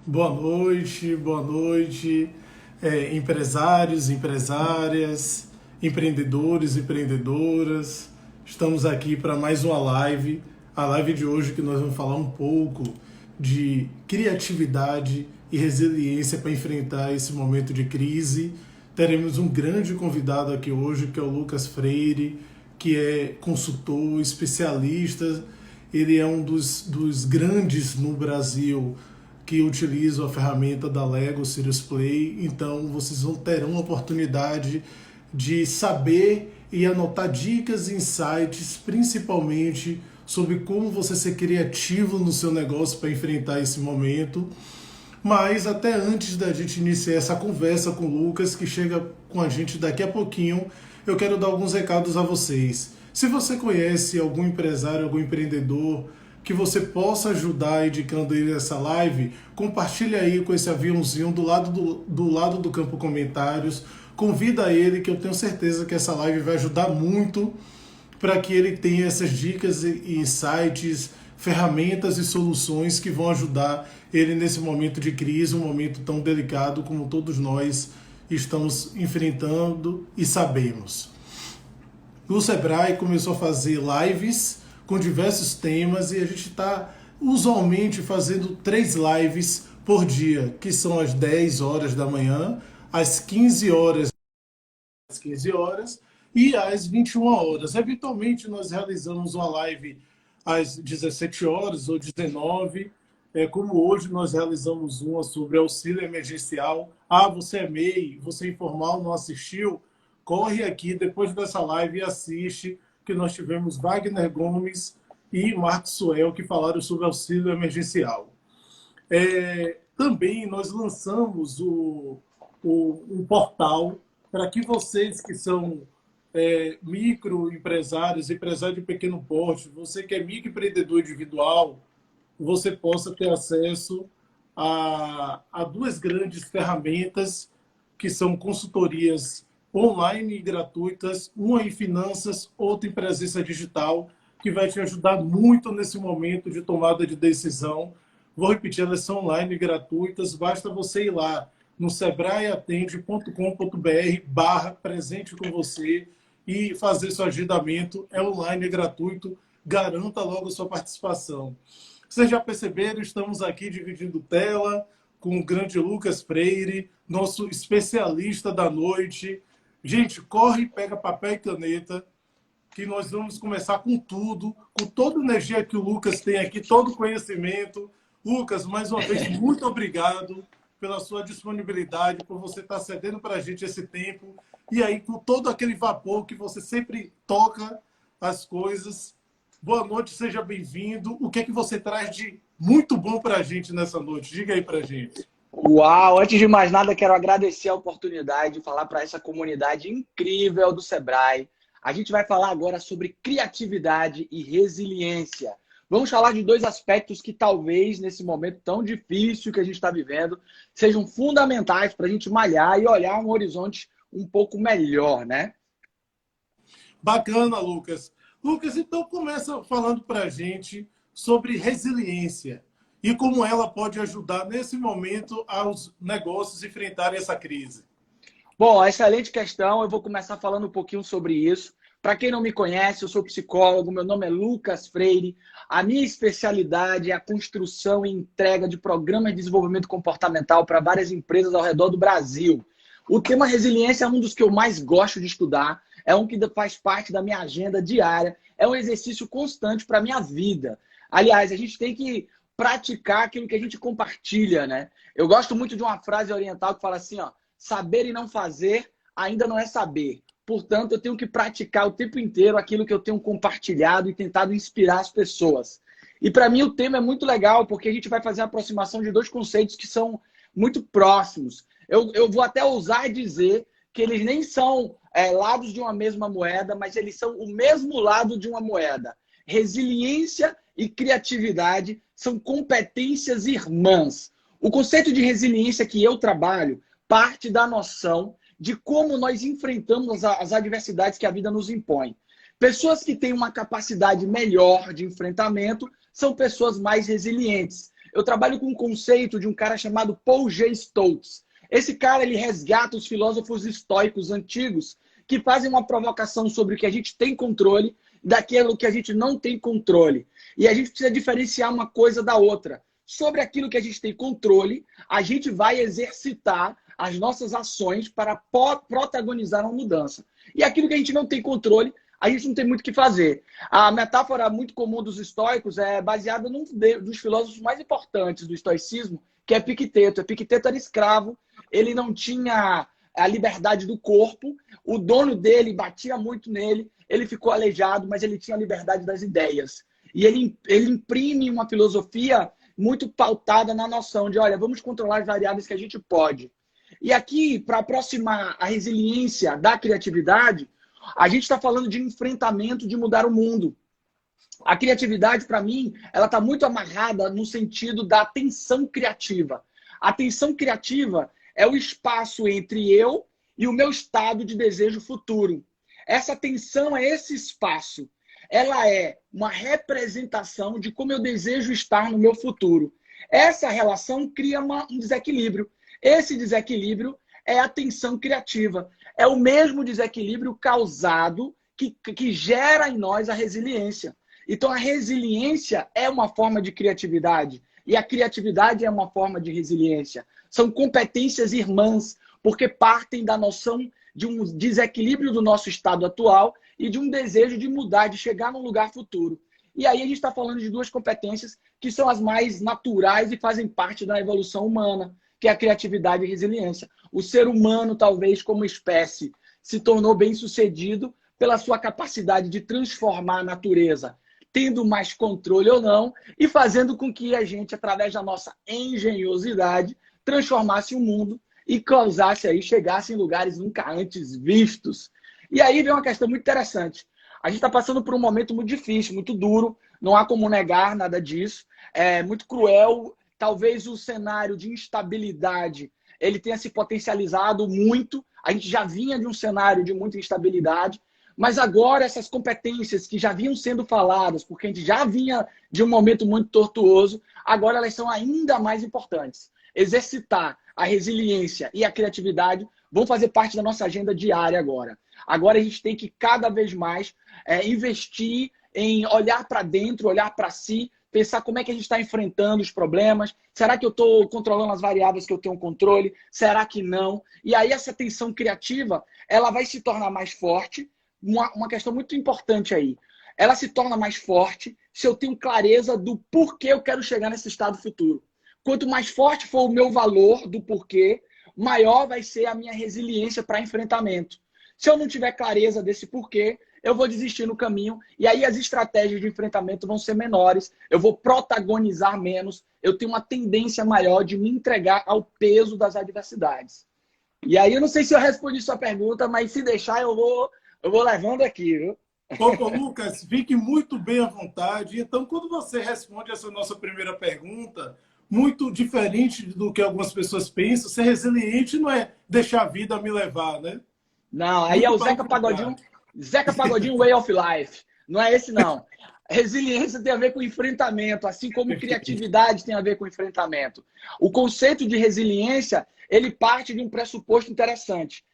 Boa noite, empresários, empresárias, empreendedores, empreendedoras. Estamos aqui para mais uma live. A live de hoje que nós vamos falar um pouco de criatividade e resiliência para enfrentar esse momento de crise. Teremos um grande convidado aqui hoje, que é o Lucas Freire, que é consultor, especialista. Ele é um dos grandes no Brasil que utilizam a ferramenta da Lego Serious Play. Então vocês terão a oportunidade de saber e anotar dicas e insights, principalmente sobre como você ser criativo no seu negócio para enfrentar esse momento. Mas até antes da gente iniciar essa conversa com o Lucas, que chega com a gente daqui a pouquinho, eu quero dar alguns recados a vocês. Se você conhece algum empresário, algum empreendedor que você possa ajudar indicando ele essa live, compartilha aí com esse aviãozinho do lado do campo comentários. Convida ele, que eu tenho certeza que essa live vai ajudar muito para que ele tenha essas dicas e insights, ferramentas e soluções que vão ajudar ele nesse momento de crise, um momento tão delicado como todos nós estamos enfrentando e sabemos. O Sebrae começou a fazer lives com diversos temas e a gente está usualmente fazendo 3 lives por dia, que são às 10 horas da manhã, às 15 horas e às 21 horas. Eventualmente nós realizamos uma live às 17 horas ou 19, como hoje nós realizamos uma sobre auxílio emergencial. Ah, você é MEI, você é informal, não assistiu? Corre aqui depois dessa live e assiste, que nós tivemos Wagner Gomes e Marcos Suel que falaram sobre auxílio emergencial. Também nós lançamos um portal para que vocês que são microempresários, empresários de pequeno porte, você que é microempreendedor individual, você possa ter acesso a 2 grandes ferramentas que são consultorias online e gratuitas, uma em finanças, outra em presença digital, que vai te ajudar muito nesse momento de tomada de decisão. Vou repetir, elas são online e gratuitas, basta você ir lá no sebraeatende.com.br/presente com você e fazer seu agendamento. É online, é gratuito, garanta logo a sua participação. Vocês já perceberam, estamos aqui dividindo tela com o grande Lucas Freire, nosso especialista da noite. Gente, corre e pega papel e caneta, que nós vamos começar com tudo, com toda a energia que o Lucas tem aqui, todo o conhecimento. Lucas, mais uma vez, muito obrigado pela sua disponibilidade, por você estar cedendo para a gente esse tempo. E aí, com todo aquele vapor que você sempre toca as coisas. Boa noite, seja bem-vindo. O que é que você traz de muito bom para a gente nessa noite? Diga aí para a gente. Uau! Antes de mais nada, quero agradecer a oportunidade de falar para essa comunidade incrível do Sebrae. A gente vai falar agora sobre criatividade e resiliência. Vamos falar de 2 aspectos que talvez, nesse momento tão difícil que a gente está vivendo, sejam fundamentais para a gente malhar e olhar um horizonte um pouco melhor, né? Bacana, Lucas. Lucas, então começa falando para a gente sobre resiliência e como ela pode ajudar nesse momento aos negócios enfrentarem essa crise. Bom, excelente questão. Eu vou começar falando um pouquinho sobre isso. Para quem não me conhece, eu sou psicólogo, meu nome é Lucas Freire. A minha especialidade é a construção e entrega de programas de desenvolvimento comportamental para várias empresas ao redor do Brasil. O tema resiliência é um dos que eu mais gosto de estudar, é um que faz parte da minha agenda diária, é um exercício constante para a minha vida. Aliás, a gente tem que praticar aquilo que a gente compartilha, né? Eu gosto muito de uma frase oriental que fala assim, ó, saber e não fazer ainda não é saber. Portanto, eu tenho que praticar o tempo inteiro aquilo que eu tenho compartilhado e tentado inspirar as pessoas. E para mim o tema é muito legal, porque a gente vai fazer a aproximação de 2 conceitos que são muito próximos. Eu vou até ousar dizer que eles nem são lados de uma mesma moeda, mas eles são o mesmo lado de uma moeda. Resiliência e criatividade são competências irmãs. O conceito de resiliência que eu trabalho parte da noção de como nós enfrentamos as adversidades que a vida nos impõe. Pessoas que têm uma capacidade melhor de enfrentamento são pessoas mais resilientes. Eu trabalho com um conceito de um cara chamado Paul G. Stokes. Esse cara, ele resgata os filósofos estoicos antigos que fazem uma provocação sobre o que a gente tem controle daquilo que a gente não tem controle. E a gente precisa diferenciar uma coisa da outra. Sobre aquilo que a gente tem controle, a gente vai exercitar as nossas ações para protagonizar uma mudança. E aquilo que a gente não tem controle, a gente não tem muito o que fazer. A metáfora muito comum dos estoicos é baseada num dos filósofos mais importantes do estoicismo, que é Epicteto. Epicteto era escravo, ele não tinha a liberdade do corpo, o dono dele batia muito nele, ele ficou aleijado, mas ele tinha a liberdade das ideias. E ele imprime uma filosofia muito pautada na noção de, olha, vamos controlar as variáveis que a gente pode. E aqui, para aproximar a resiliência da criatividade, a gente está falando de enfrentamento, de mudar o mundo. A criatividade, para mim, ela está muito amarrada no sentido da tensão criativa. A tensão criativa é o espaço entre eu e o meu estado de desejo futuro. Essa tensão é esse espaço. Ela é uma representação de como eu desejo estar no meu futuro. Essa relação cria um desequilíbrio. Esse desequilíbrio é a tensão criativa. É o mesmo desequilíbrio causado que gera em nós a resiliência. Então, a resiliência é uma forma de criatividade. E a criatividade é uma forma de resiliência. São competências irmãs, porque partem da noção de um desequilíbrio do nosso estado atual e de um desejo de mudar, de chegar num lugar futuro. E aí a gente está falando de duas competências que são as mais naturais e fazem parte da evolução humana, que é a criatividade e a resiliência. O ser humano, talvez, como espécie, se tornou bem-sucedido pela sua capacidade de transformar a natureza, tendo mais controle ou não, e fazendo com que a gente, através da nossa engenhosidade, transformasse o mundo e causasse aí, chegasse em lugares nunca antes vistos. E aí vem uma questão muito interessante. A gente está passando por um momento muito difícil, muito duro, não há como negar nada disso, é muito cruel. Talvez o cenário de instabilidade ele tenha se potencializado muito. A gente já vinha de um cenário de muita instabilidade, mas agora essas competências que já vinham sendo faladas, porque a gente já vinha de um momento muito tortuoso, agora elas são ainda mais importantes. Exercitar a resiliência e a criatividade vão fazer parte da nossa agenda diária agora. Agora a gente tem que cada vez mais investir em olhar para dentro, olhar para si, pensar como é que a gente está enfrentando os problemas. Será que eu estou controlando as variáveis que eu tenho controle? Será que não? E aí essa tensão criativa, ela vai se tornar mais forte. Uma questão muito importante aí. Ela se torna mais forte se eu tenho clareza do porquê eu quero chegar nesse estado futuro. Quanto mais forte for o meu valor do porquê, maior vai ser a minha resiliência para enfrentamento. Se eu não tiver clareza desse porquê, eu vou desistir no caminho e aí as estratégias de enfrentamento vão ser menores, eu vou protagonizar menos, eu tenho uma tendência maior de me entregar ao peso das adversidades. E aí eu não sei se eu respondi sua pergunta, mas se deixar eu vou levando aqui, viu? Ô, Lucas, fique muito bem à vontade. Então, quando você responde essa nossa primeira pergunta, muito diferente do que algumas pessoas pensam, ser resiliente não é deixar a vida me levar, né? Não, aí é o Zeca Pagodinho Way of Life. Não é esse, não. Resiliência tem a ver com enfrentamento, assim como criatividade tem a ver com enfrentamento. O conceito de resiliência, ele parte de um pressuposto interessante.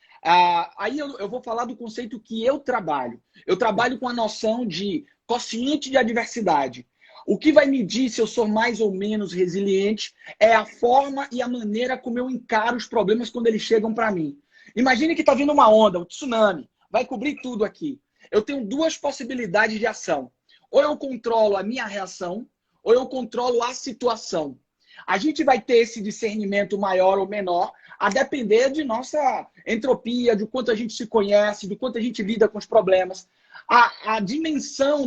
Aí eu vou falar do conceito que eu trabalho. Eu trabalho com a noção de quociente de adversidade. O que vai medir se eu sou mais ou menos resiliente é a forma e a maneira como eu encaro os problemas quando eles chegam para mim. Imagine que está vindo uma onda, um tsunami, vai cobrir tudo aqui. Eu tenho duas possibilidades de ação. Ou eu controlo a minha reação, ou eu controlo a situação. A gente vai ter esse discernimento maior ou menor, a depender de nossa entropia, de quanto a gente se conhece, de quanto a gente lida com os problemas. A dimensão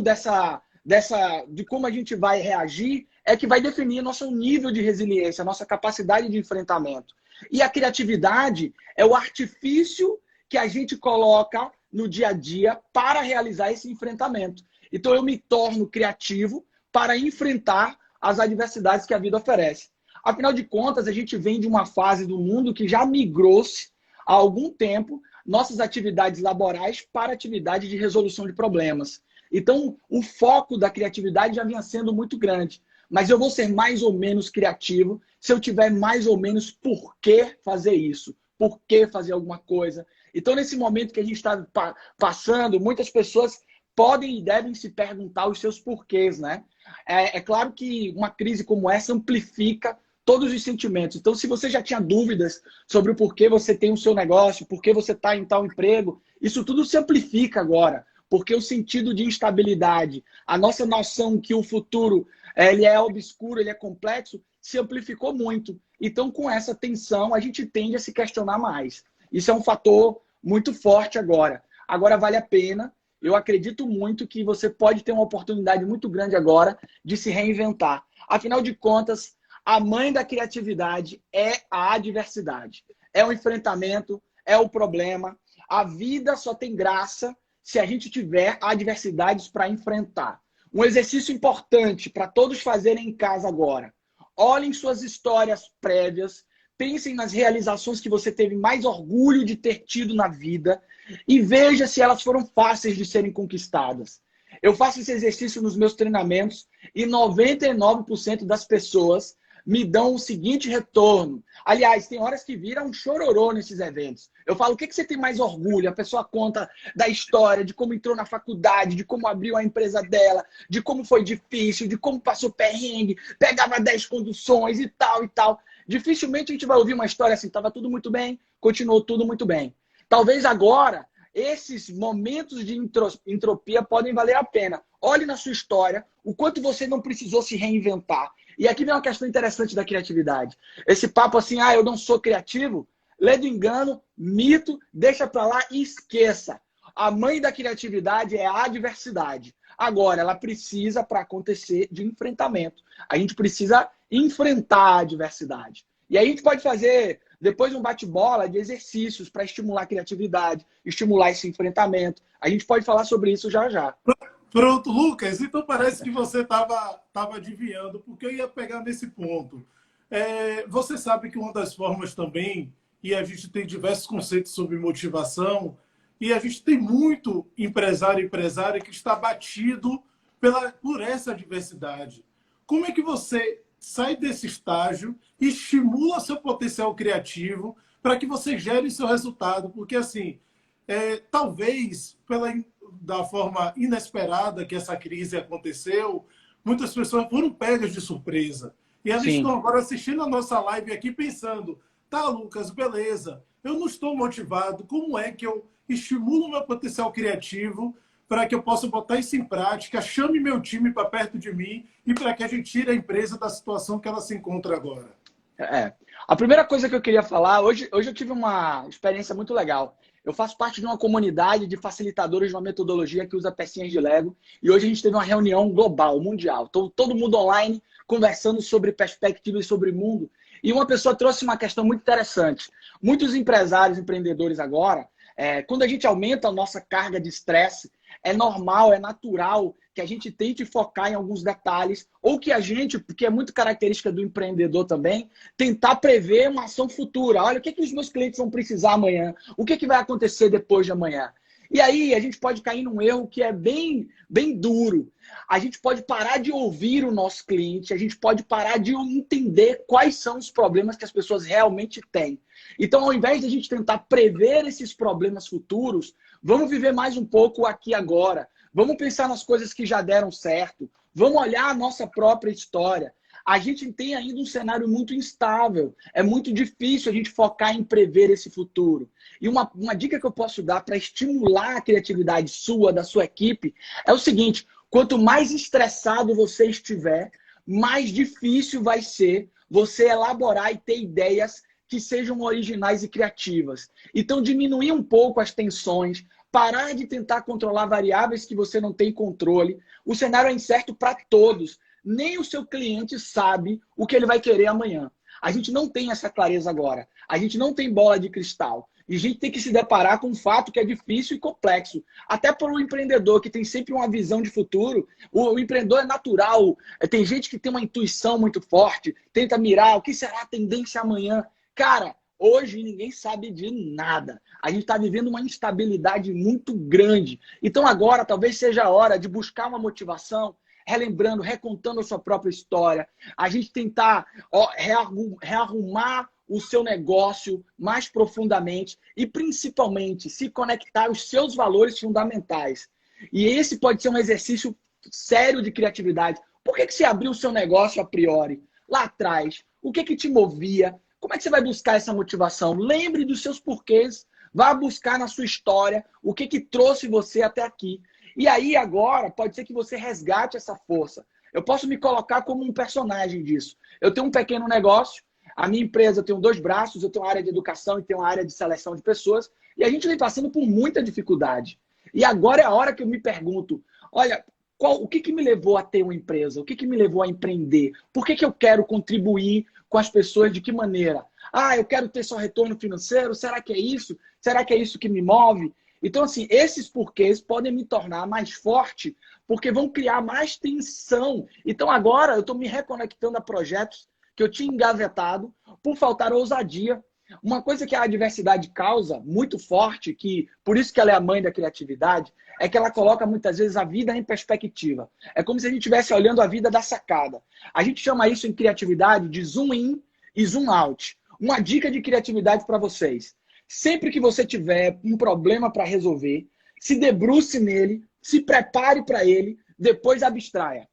de como a gente vai reagir é que vai definir nosso nível de resiliência, nossa capacidade de enfrentamento. E a criatividade é o artifício que a gente coloca no dia a dia para realizar esse enfrentamento. Então eu me torno criativo para enfrentar as adversidades que a vida oferece. Afinal de contas, a gente vem de uma fase do mundo que já migrou-se há algum tempo nossas atividades laborais para atividade de resolução de problemas. Então, o foco da criatividade já vinha sendo muito grande. mas eu vou ser mais ou menos criativo se eu tiver mais ou menos por que fazer isso, por que fazer alguma coisa. Então, nesse momento que a gente está passando, muitas pessoas podem e devem se perguntar os seus porquês, né? É claro que uma crise como essa amplifica todos os sentimentos. Então, se você já tinha dúvidas sobre o porquê você tem o seu negócio, por que você está em tal emprego, isso tudo se amplifica agora. Porque o sentido de instabilidade, a nossa noção que o futuro ele é obscuro, ele é complexo, se amplificou muito. Então, com essa tensão, a gente tende a se questionar mais. Isso é um fator muito forte agora. Agora, vale a pena. Eu acredito muito que você pode ter uma oportunidade muito grande agora de se reinventar. Afinal de contas, a mãe da criatividade é a adversidade. É o enfrentamento, é o problema. A vida só tem graça se a gente tiver adversidades para enfrentar. Um exercício importante para todos fazerem em casa agora. Olhem suas histórias prévias, pensem nas realizações que você teve mais orgulho de ter tido na vida e veja se elas foram fáceis de serem conquistadas. Eu faço esse exercício nos meus treinamentos e 99% das pessoas me dão o seguinte retorno. Aliás, tem horas que viram um chororô nesses eventos. Eu falo, o que você tem mais orgulho? A pessoa conta da história, de como entrou na faculdade, de como abriu a empresa dela, de como foi difícil, de como passou perrengue, pegava 10 conduções e tal e tal. Dificilmente a gente vai ouvir uma história assim, estava tudo muito bem, continuou tudo muito bem. Talvez agora, esses momentos de entropia podem valer a pena. Olhe na sua história o quanto você não precisou se reinventar. E aqui vem uma questão interessante da criatividade. Esse papo assim, eu não sou criativo, lê do engano, mito, deixa pra lá e esqueça. A mãe da criatividade é a adversidade. Agora, ela precisa, para acontecer, de enfrentamento. A gente precisa enfrentar a adversidade. E aí a gente pode fazer depois um bate-bola de exercícios para estimular a criatividade, estimular esse enfrentamento. A gente pode falar sobre isso já já. Pronto, Lucas. Então parece que você estava adivinhando, porque eu ia pegar nesse ponto. Você sabe que uma das formas também, e a gente tem diversos conceitos sobre motivação, e a gente tem muito empresário e empresária que está batido por essa adversidade. Como é que você sai desse estágio e estimula seu potencial criativo para que você gere seu resultado? Porque, assim, talvez, da forma inesperada que essa crise aconteceu, muitas pessoas foram pegas de surpresa. E elas estão agora assistindo a nossa live aqui pensando, tá, Lucas, beleza, eu não estou motivado, como é que eu estimulo meu potencial criativo para que eu possa botar isso em prática, chame meu time para perto de mim e para que a gente tire a empresa da situação que ela se encontra agora? A primeira coisa que eu queria falar, hoje eu tive uma experiência muito legal. Eu faço parte de uma comunidade de facilitadores de uma metodologia que usa pecinhas de Lego e hoje a gente teve uma reunião global, mundial. Todo mundo online, conversando sobre perspectivas sobre o mundo. E uma pessoa trouxe uma questão muito interessante. Muitos empresários, empreendedores agora, quando a gente aumenta a nossa carga de estresse, é normal, é natural que a gente tente focar em alguns detalhes ou que a gente, porque é muito característica do empreendedor também, tentar prever uma ação futura. Olha, o que os meus clientes vão precisar amanhã? O que vai acontecer depois de amanhã? E aí a gente pode cair num erro que é bem duro. A gente pode parar de ouvir o nosso cliente, a gente pode parar de entender quais são os problemas que as pessoas realmente têm. Então, ao invés de a gente tentar prever esses problemas futuros, vamos viver mais um pouco aqui agora. Vamos pensar nas coisas que já deram certo. Vamos olhar a nossa própria história. A gente tem ainda um cenário muito instável. É muito difícil a gente focar em prever esse futuro. E uma dica que eu posso dar para estimular a criatividade sua, da sua equipe, é o seguinte: quanto mais estressado você estiver, mais difícil vai ser você elaborar e ter ideias que sejam originais e criativas. Então, diminuir um pouco as tensões, parar de tentar controlar variáveis que você não tem controle. O cenário é incerto para todos. Nem o seu cliente sabe o que ele vai querer amanhã. A gente não tem essa clareza agora. A gente não tem bola de cristal. E a gente tem que se deparar com um fato que é difícil e complexo. Até para o empreendedor, que tem sempre uma visão de futuro. O empreendedor é natural. Tem gente que tem uma intuição muito forte, tenta mirar o que será a tendência amanhã. Cara, hoje ninguém sabe de nada. A gente está vivendo uma instabilidade muito grande. Então agora talvez seja a hora de buscar uma motivação relembrando, recontando a sua própria história. A gente tentar rearrumar o seu negócio mais profundamente e, principalmente, se conectar aos seus valores fundamentais. E esse pode ser um exercício sério de criatividade. Por que você abriu o seu negócio a priori? Lá atrás, o que te movia? Como é que você vai buscar essa motivação? Lembre dos seus porquês. Vá buscar na sua história o que trouxe você até aqui. E aí, agora, pode ser que você resgate essa força. Eu posso me colocar como um personagem disso. Eu tenho um pequeno negócio, a minha empresa tem 2 braços, eu tenho uma área de educação e tenho uma área de seleção de pessoas, e a gente vem passando por muita dificuldade. E agora é a hora que eu me pergunto, olha, o que me levou a ter uma empresa? O que me levou a empreender? Por que eu quero contribuir com as pessoas? De que maneira? Eu quero ter só retorno financeiro? Será que é isso? Será que é isso que me move? Então, assim, esses porquês podem me tornar mais forte porque vão criar mais tensão. Então, agora eu estou me reconectando a projetos que eu tinha engavetado por faltar ousadia. Uma coisa que a adversidade causa muito forte, que por isso que ela é a mãe da criatividade, é que ela coloca muitas vezes a vida em perspectiva. É como se a gente estivesse olhando a vida da sacada. A gente chama isso em criatividade de zoom in e zoom out. Uma dica de criatividade para vocês. Sempre que você tiver um problema para resolver, se debruce nele, se prepare para ele, depois abstraia.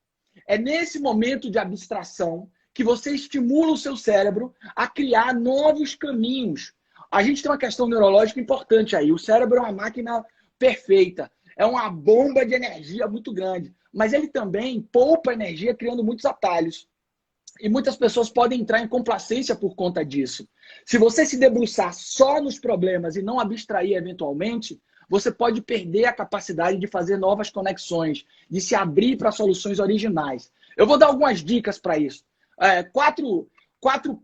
É nesse momento de abstração que você estimula o seu cérebro a criar novos caminhos. A gente tem uma questão neurológica importante aí. O cérebro é uma máquina perfeita. É uma bomba de energia muito grande. Mas ele também poupa energia criando muitos atalhos. E muitas pessoas podem entrar em complacência por conta disso. Se você se debruçar só nos problemas e não abstrair eventualmente, você pode perder a capacidade de fazer novas conexões, de se abrir para soluções originais. Eu vou dar algumas dicas para isso. 4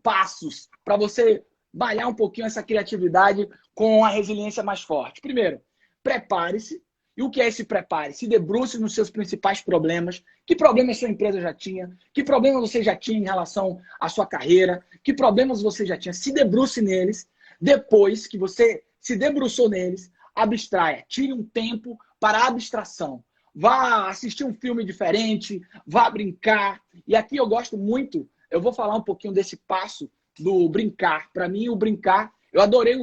passos para você malhar um pouquinho essa criatividade com a resiliência mais forte. Primeiro, prepare-se. E o que é esse prepare? Se debruce nos seus principais problemas. Que problemas sua empresa já tinha? Que problemas você já tinha em relação à sua carreira? Que problemas você já tinha? Se debruce neles. Depois que você se debruçou neles, abstraia. Tire um tempo para a abstração. Vá assistir um filme diferente, vá brincar. E aqui eu gosto muito, eu vou falar um pouquinho desse passo do brincar. Para mim, o brincar, eu adorei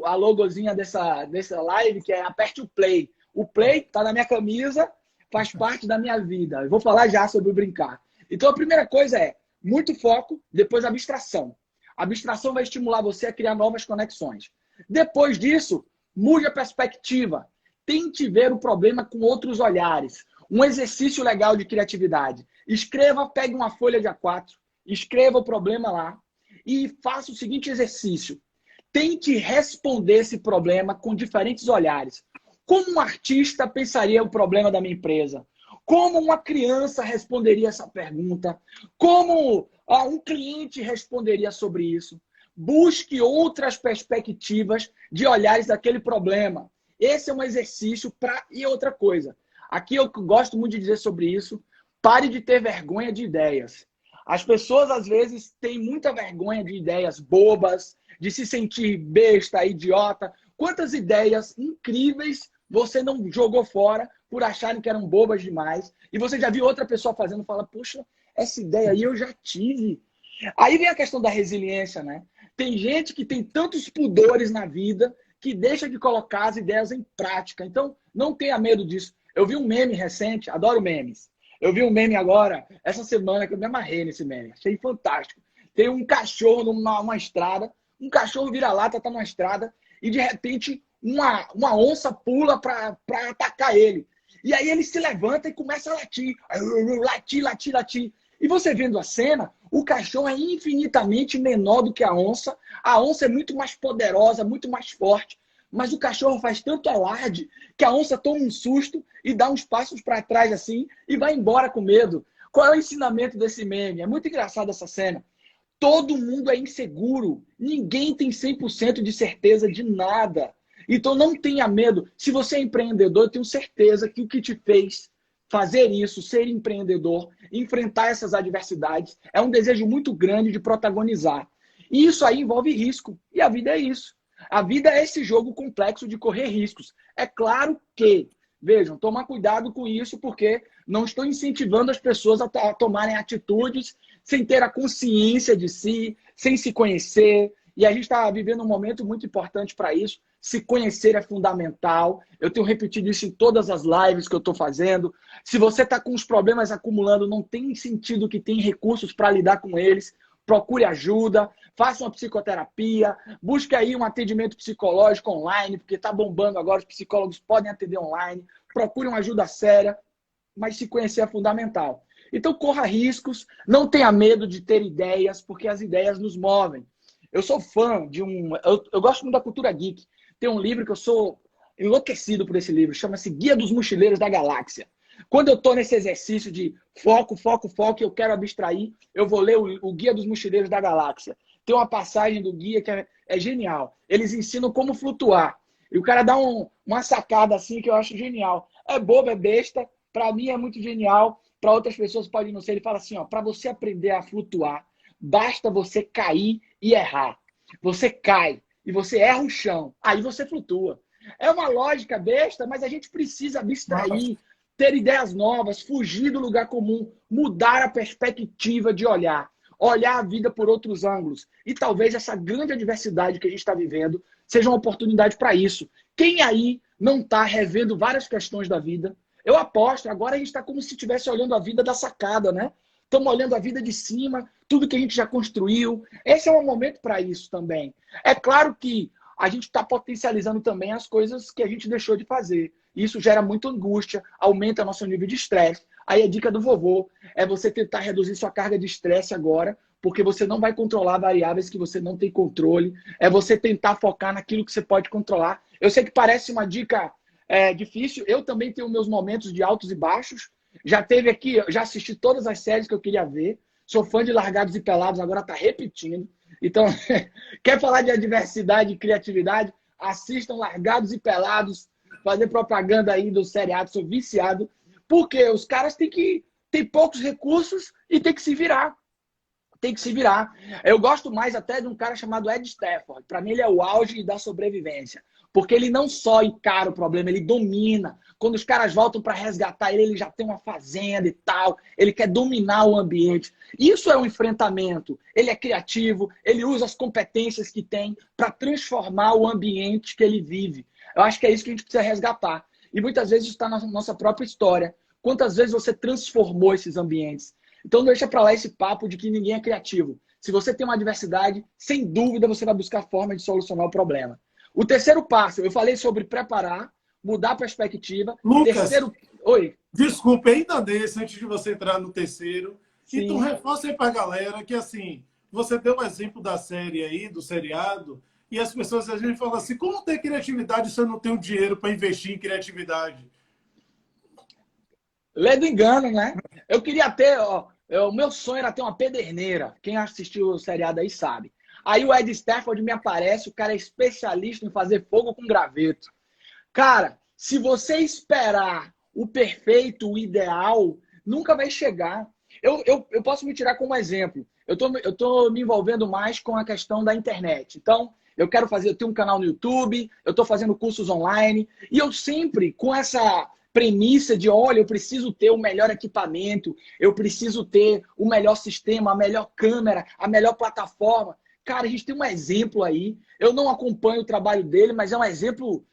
a logozinha dessa live, que é aperte o play. O play está na minha camisa, faz parte da minha vida. Eu vou falar já sobre o brincar. Então, a primeira coisa é muito foco, depois abstração. A abstração vai estimular você a criar novas conexões. Depois disso, mude a perspectiva. Tente ver o problema com outros olhares. Um exercício legal de criatividade. Escreva, pegue uma folha de A4, escreva o problema lá e faça o seguinte exercício. Tente responder esse problema com diferentes olhares. Como um artista pensaria o problema da minha empresa? Como uma criança responderia essa pergunta? Como um cliente responderia sobre isso? Busque outras perspectivas de olhares daquele problema. Esse é um exercício para... E outra coisa, aqui eu gosto muito de dizer sobre isso, pare de ter vergonha de ideias. As pessoas, às vezes, têm muita vergonha de ideias bobas, de se sentir besta, idiota. Quantas ideias incríveis você não jogou fora por acharem que eram bobas demais, e você já viu outra pessoa fazendo e fala, puxa, essa ideia aí eu já tive. Aí vem a questão da resiliência, né? Tem gente que tem tantos pudores na vida que deixa de colocar as ideias em prática. Então, não tenha medo disso. Eu vi um meme recente, adoro memes. Eu vi um meme agora, essa semana, que eu me amarrei nesse meme. Achei fantástico. Tem um cachorro numa estrada, um cachorro vira-lata, tá numa estrada, e de repente uma onça pula para atacar ele. E aí ele se levanta e começa a latir. Latir, latir, latir. E você vendo a cena, o cachorro é infinitamente menor do que a onça. A onça é muito mais poderosa, muito mais forte. Mas o cachorro faz tanto alarde que a onça toma um susto e dá uns passos para trás assim e vai embora com medo. Qual é o ensinamento desse meme? É muito engraçado essa cena. Todo mundo é inseguro. Ninguém tem 100% de certeza de nada. Então não tenha medo. Se você é empreendedor, eu tenho certeza que o que te fez fazer isso, ser empreendedor, enfrentar essas adversidades, é um desejo muito grande de protagonizar. E isso aí envolve risco. E a vida é isso. A vida é esse jogo complexo de correr riscos. É claro que, vejam, tomar cuidado com isso, porque Não estou incentivando as pessoas a tomarem atitudes sem ter a consciência de si, sem se conhecer. E a gente está vivendo um momento muito importante para isso. Se conhecer é fundamental. Eu tenho repetido isso em todas as lives que eu estou fazendo. Se você está com os problemas acumulando, não tem sentido que tem recursos para lidar com eles. Procure ajuda, faça uma psicoterapia, busque aí um atendimento psicológico online, porque está bombando agora, os psicólogos podem atender online. Procure uma ajuda séria, mas se conhecer é fundamental. Então, corra riscos, não tenha medo de ter ideias, porque as ideias nos movem. Eu sou fã de um... Eu gosto muito da cultura geek. Tem um livro que eu sou enlouquecido por esse livro, chama-se Guia dos Mochileiros da Galáxia. Quando eu estou nesse exercício de foco, foco, foco, e eu quero abstrair, eu vou ler o Guia dos Mochileiros da Galáxia. Tem uma passagem do guia que é genial. Eles ensinam como flutuar. E o cara dá uma sacada assim que eu acho genial. É bobo, é besta. Para mim é muito genial. Para outras pessoas pode não ser. Ele fala assim, ó, para você aprender a flutuar, basta você cair e errar. Você cai e você erra o chão. Aí você flutua. É uma lógica besta, mas a gente precisa abstrair, ter ideias novas, fugir do lugar comum, mudar a perspectiva de olhar a vida por outros ângulos. E talvez essa grande adversidade que a gente está vivendo seja uma oportunidade para isso. Quem aí não está revendo várias questões da vida? Eu aposto, agora a gente está como se estivesse olhando a vida da sacada, né? Estamos olhando a vida de cima, tudo que a gente já construiu. Esse é um momento para isso também. É claro que a gente está potencializando também as coisas que a gente deixou de fazer. Isso gera muita angústia, aumenta nosso nível de estresse. Aí a dica do vovô é você tentar reduzir sua carga de estresse agora, porque você não vai controlar variáveis que você não tem controle. É você tentar focar naquilo que você pode controlar. Eu sei que parece uma dica difícil. Eu também tenho meus momentos de altos e baixos. Já teve aqui, já assisti todas as séries que eu queria ver. Sou fã de Largados e Pelados, agora está repetindo. Então, quer falar de adversidade e criatividade? Assistam Largados e Pelados, fazer propaganda aí do seriado, sou viciado. Porque os caras têm poucos recursos e tem que se virar. Tem que se virar. Eu gosto mais até de um cara chamado Ed Stafford. Para mim, ele é o auge da sobrevivência. Porque ele não só encara o problema, ele domina. Quando os caras voltam para resgatar ele, ele já tem uma fazenda e tal. Ele quer dominar o ambiente. Isso é um enfrentamento. Ele é criativo, ele usa as competências que tem para transformar o ambiente que ele vive. Eu acho que é isso que a gente precisa resgatar. E muitas vezes isso está na nossa própria história. Quantas vezes você transformou esses ambientes? Então deixa para lá esse papo de que ninguém é criativo. Se você tem uma adversidade, sem dúvida você vai buscar forma de solucionar o problema. O terceiro passo, eu falei sobre preparar, mudar a perspectiva. Lucas, terceiro... Oi. Desculpe, ainda nesse, antes de você entrar no terceiro. Sim. E tu reforça aí para a galera que, assim, você deu o exemplo da série aí, do seriado, e as pessoas, a gente fala assim, como ter criatividade se eu não tenho dinheiro para investir em criatividade? Lê do engano, né? Eu queria ter, o meu sonho era ter uma pederneira. Quem assistiu o seriado aí sabe. Aí o Ed Stafford me aparece, o cara é especialista em fazer fogo com graveto. Cara, se você esperar o perfeito, o ideal, nunca vai chegar. Eu posso me tirar como exemplo. Eu tô me envolvendo mais com a questão da internet. Então, eu tenho um canal no YouTube, eu estou fazendo cursos online, e eu sempre, com essa premissa de, olha, eu preciso ter o melhor equipamento, eu preciso ter o melhor sistema, a melhor câmera, a melhor plataforma. Cara, a gente tem um exemplo aí, eu não acompanho o trabalho dele, mas é um exemplo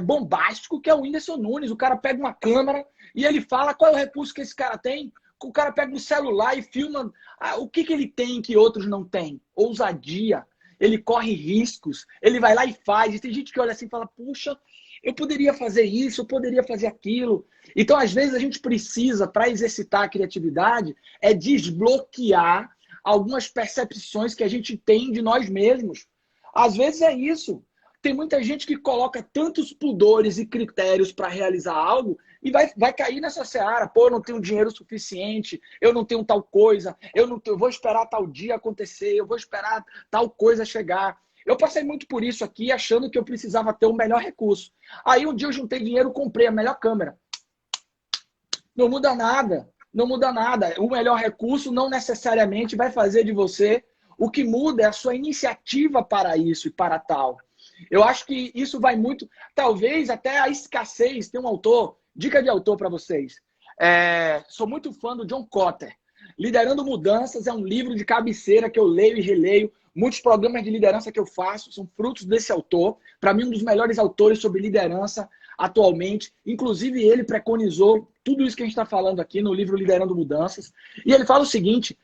bombástico, que é o Whindersson Nunes. O cara pega uma câmera e ele fala qual é o recurso que esse cara tem. O cara pega um celular e filma o que ele tem que outros não têm. Ousadia. Ele corre riscos, ele vai lá e faz. E tem gente que olha assim e fala, puxa, eu poderia fazer isso, eu poderia fazer aquilo. Então, às vezes, a gente precisa, para exercitar a criatividade, desbloquear algumas percepções que a gente tem de nós mesmos. Às vezes é isso. Tem muita gente que coloca tantos pudores e critérios para realizar algo e vai cair nessa seara. Pô, eu não tenho dinheiro suficiente, eu não tenho tal coisa, eu vou esperar tal dia acontecer, eu vou esperar tal coisa chegar. Eu passei muito por isso aqui, achando que eu precisava ter o melhor recurso. Aí um dia eu juntei dinheiro, comprei a melhor câmera. Não muda nada. Não muda nada. O melhor recurso não necessariamente vai fazer de você. O que muda é a sua iniciativa para isso e para tal. Eu acho que isso vai muito... Talvez até a escassez. Tem um autor, dica de autor para vocês. Sou muito fã do John Kotter. Liderando Mudanças é um livro de cabeceira que eu leio e releio. Muitos programas de liderança que eu faço são frutos desse autor. Para mim, um dos melhores autores sobre liderança atualmente. Inclusive, ele preconizou tudo isso que a gente está falando aqui no livro Liderando Mudanças. E ele fala o seguinte: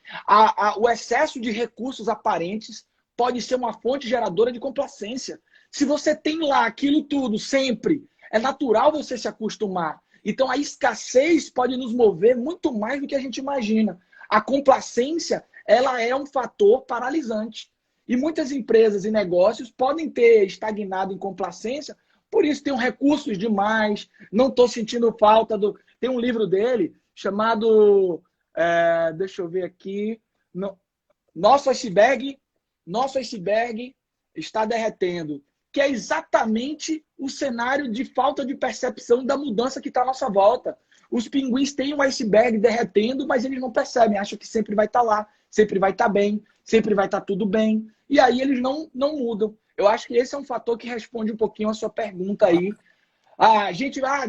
o excesso de recursos aparentes pode ser uma fonte geradora de complacência. Se você tem lá aquilo tudo sempre, é natural você se acostumar. Então, a escassez pode nos mover muito mais do que a gente imagina. A complacência, ela é um fator paralisante. E muitas empresas e negócios podem ter estagnado em complacência, por isso tem recursos demais, não estou sentindo falta do... Tem um livro dele chamado, deixa eu ver aqui, Nosso iceberg está derretendo, que é exatamente o cenário de falta de percepção da mudança que está à nossa volta. Os pinguins têm um iceberg derretendo, mas eles não percebem, acham que sempre vai estar lá, sempre vai estar bem, sempre vai estar tudo bem. E aí eles não mudam. Eu acho que esse é um fator que responde um pouquinho a sua pergunta aí.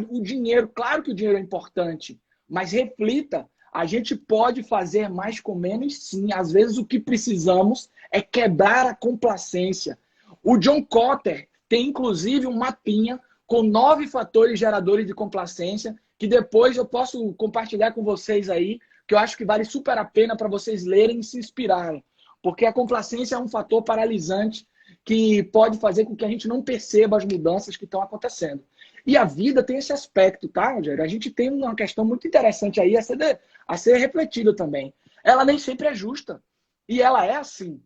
O dinheiro, claro que o dinheiro é importante, mas reflita, a gente pode fazer mais com menos, sim. Às vezes o que precisamos é quebrar a complacência. O John Kotter tem, inclusive, um mapinha com 9 fatores geradores de complacência, que depois eu posso compartilhar com vocês aí, que eu acho que vale super a pena para vocês lerem e se inspirarem. Porque a complacência é um fator paralisante que pode fazer com que a gente não perceba as mudanças que estão acontecendo. E a vida tem esse aspecto, tá, Rogério? A gente tem uma questão muito interessante aí a ser refletida também. Ela nem sempre é justa. E ela é assim.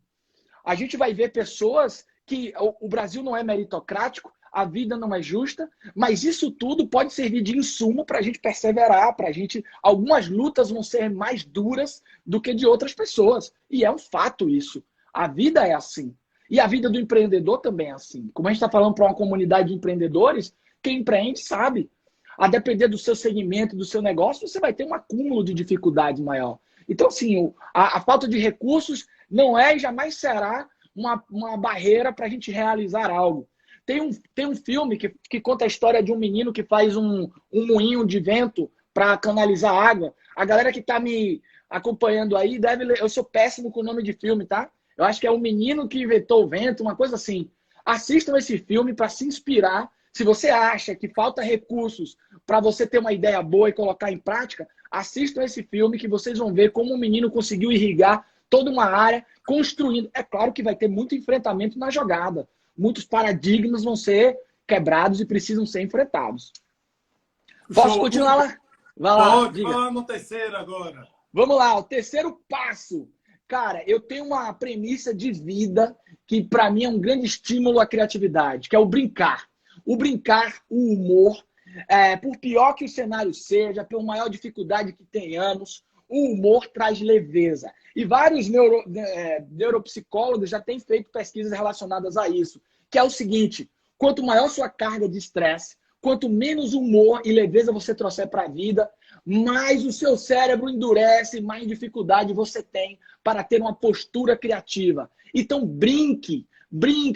A gente vai ver pessoas que o Brasil não é meritocrático, a vida não é justa, mas isso tudo pode servir de insumo para a gente perseverar, para a gente... Algumas lutas vão ser mais duras do que de outras pessoas. E é um fato isso. A vida é assim. E a vida do empreendedor também é assim. Como a gente está falando para uma comunidade de empreendedores, quem empreende sabe. A depender do seu segmento, do seu negócio, você vai ter um acúmulo de dificuldade maior. Então, assim, a falta de recursos não é e jamais será uma barreira para a gente realizar algo. Tem um filme que conta a história de um menino que faz um moinho de vento para canalizar água. A galera que está me acompanhando aí deve ler. Eu sou péssimo com o nome de filme, tá? Eu acho que é o menino que inventou o vento, uma coisa assim. Assistam esse filme para se inspirar. Se você acha que falta recursos para você ter uma ideia boa e colocar em prática, assistam esse filme que vocês vão ver como o menino conseguiu irrigar toda uma área, construindo. É claro que vai ter muito enfrentamento na jogada. Muitos paradigmas vão ser quebrados e precisam ser enfrentados. Posso continuar lá? Vai lá. Pode, falar no terceiro agora. Vamos lá, o terceiro passo. Cara, eu tenho uma premissa de vida que para mim é um grande estímulo à criatividade, que é o brincar. O brincar, o humor, por pior que o cenário seja, por maior dificuldade que tenhamos, o humor traz leveza. E vários neuropsicólogos já têm feito pesquisas relacionadas a isso, que é o seguinte: quanto maior sua carga de estresse, quanto menos humor e leveza você trouxer para a vida, mais o seu cérebro endurece, mais dificuldade você tem para ter uma postura criativa. Então brinque,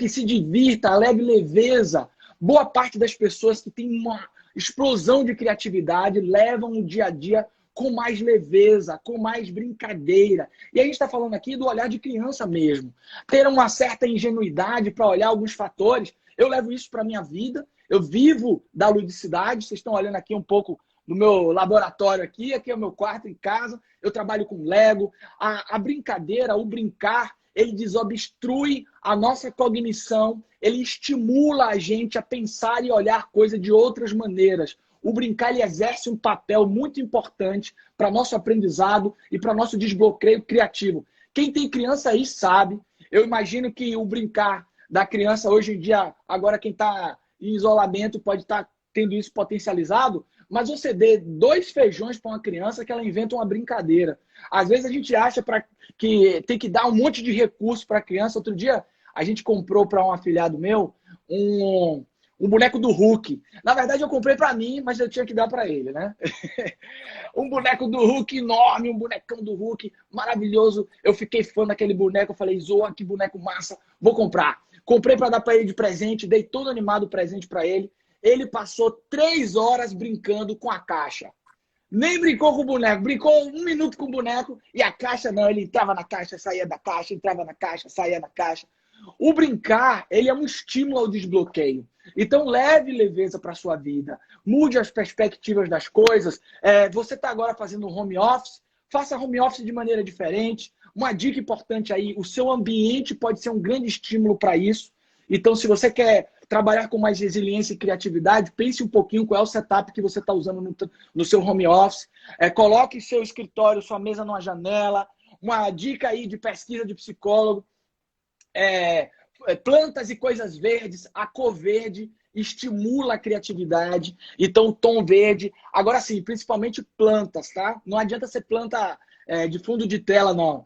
se divirta, leve leveza. Boa parte das pessoas que têm uma explosão de criatividade levam o dia a dia com mais leveza, com mais brincadeira. E a gente está falando aqui do olhar de criança mesmo. Ter uma certa ingenuidade para olhar alguns fatores. Eu levo isso para a minha vida. Eu vivo da ludicidade. Vocês estão olhando aqui um pouco no meu laboratório aqui. Aqui é o meu quarto em casa. Eu trabalho com Lego. A brincadeira, o brincar, ele desobstrui a nossa cognição. Ele estimula a gente a pensar e olhar coisas de outras maneiras. O brincar ele exerce um papel muito importante para nosso aprendizado e para nosso desbloqueio criativo. Quem tem criança aí sabe. Eu imagino que o brincar da criança hoje em dia, agora quem está em isolamento pode estar tendo isso potencializado, mas você dê 2 feijões para uma criança que ela inventa uma brincadeira. Às vezes a gente acha que tem que dar um monte de recurso para a criança. Outro dia a gente comprou para um afilhado meu um boneco do Hulk. Na verdade, eu comprei para mim, mas eu tinha que dar para ele, né? Um boneco do Hulk enorme, um bonecão do Hulk maravilhoso. Eu fiquei fã daquele boneco. Eu falei, Zoa, que boneco massa, vou comprar. Comprei para dar para ele de presente, dei todo animado o presente para ele. Ele passou 3 horas brincando com a caixa. Nem brincou com o boneco. Brincou 1 minuto com o boneco e a caixa não. Ele entrava na caixa, saía da caixa, entrava na caixa, saía da caixa. O brincar, ele é um estímulo ao desbloqueio. Então, leve leveza para a sua vida. Mude as perspectivas das coisas. Você está agora fazendo home office, faça home office de maneira diferente. Uma dica importante aí, o seu ambiente pode ser um grande estímulo para isso. Então, se você quer trabalhar com mais resiliência e criatividade, pense um pouquinho qual é o setup que você está usando no seu home office. Coloque seu escritório, sua mesa numa janela. Uma dica aí de pesquisa de psicólogo. Plantas e coisas verdes, a cor verde estimula a criatividade. Então, tom verde. Agora sim, principalmente plantas, tá? Não adianta ser planta de fundo de tela, não.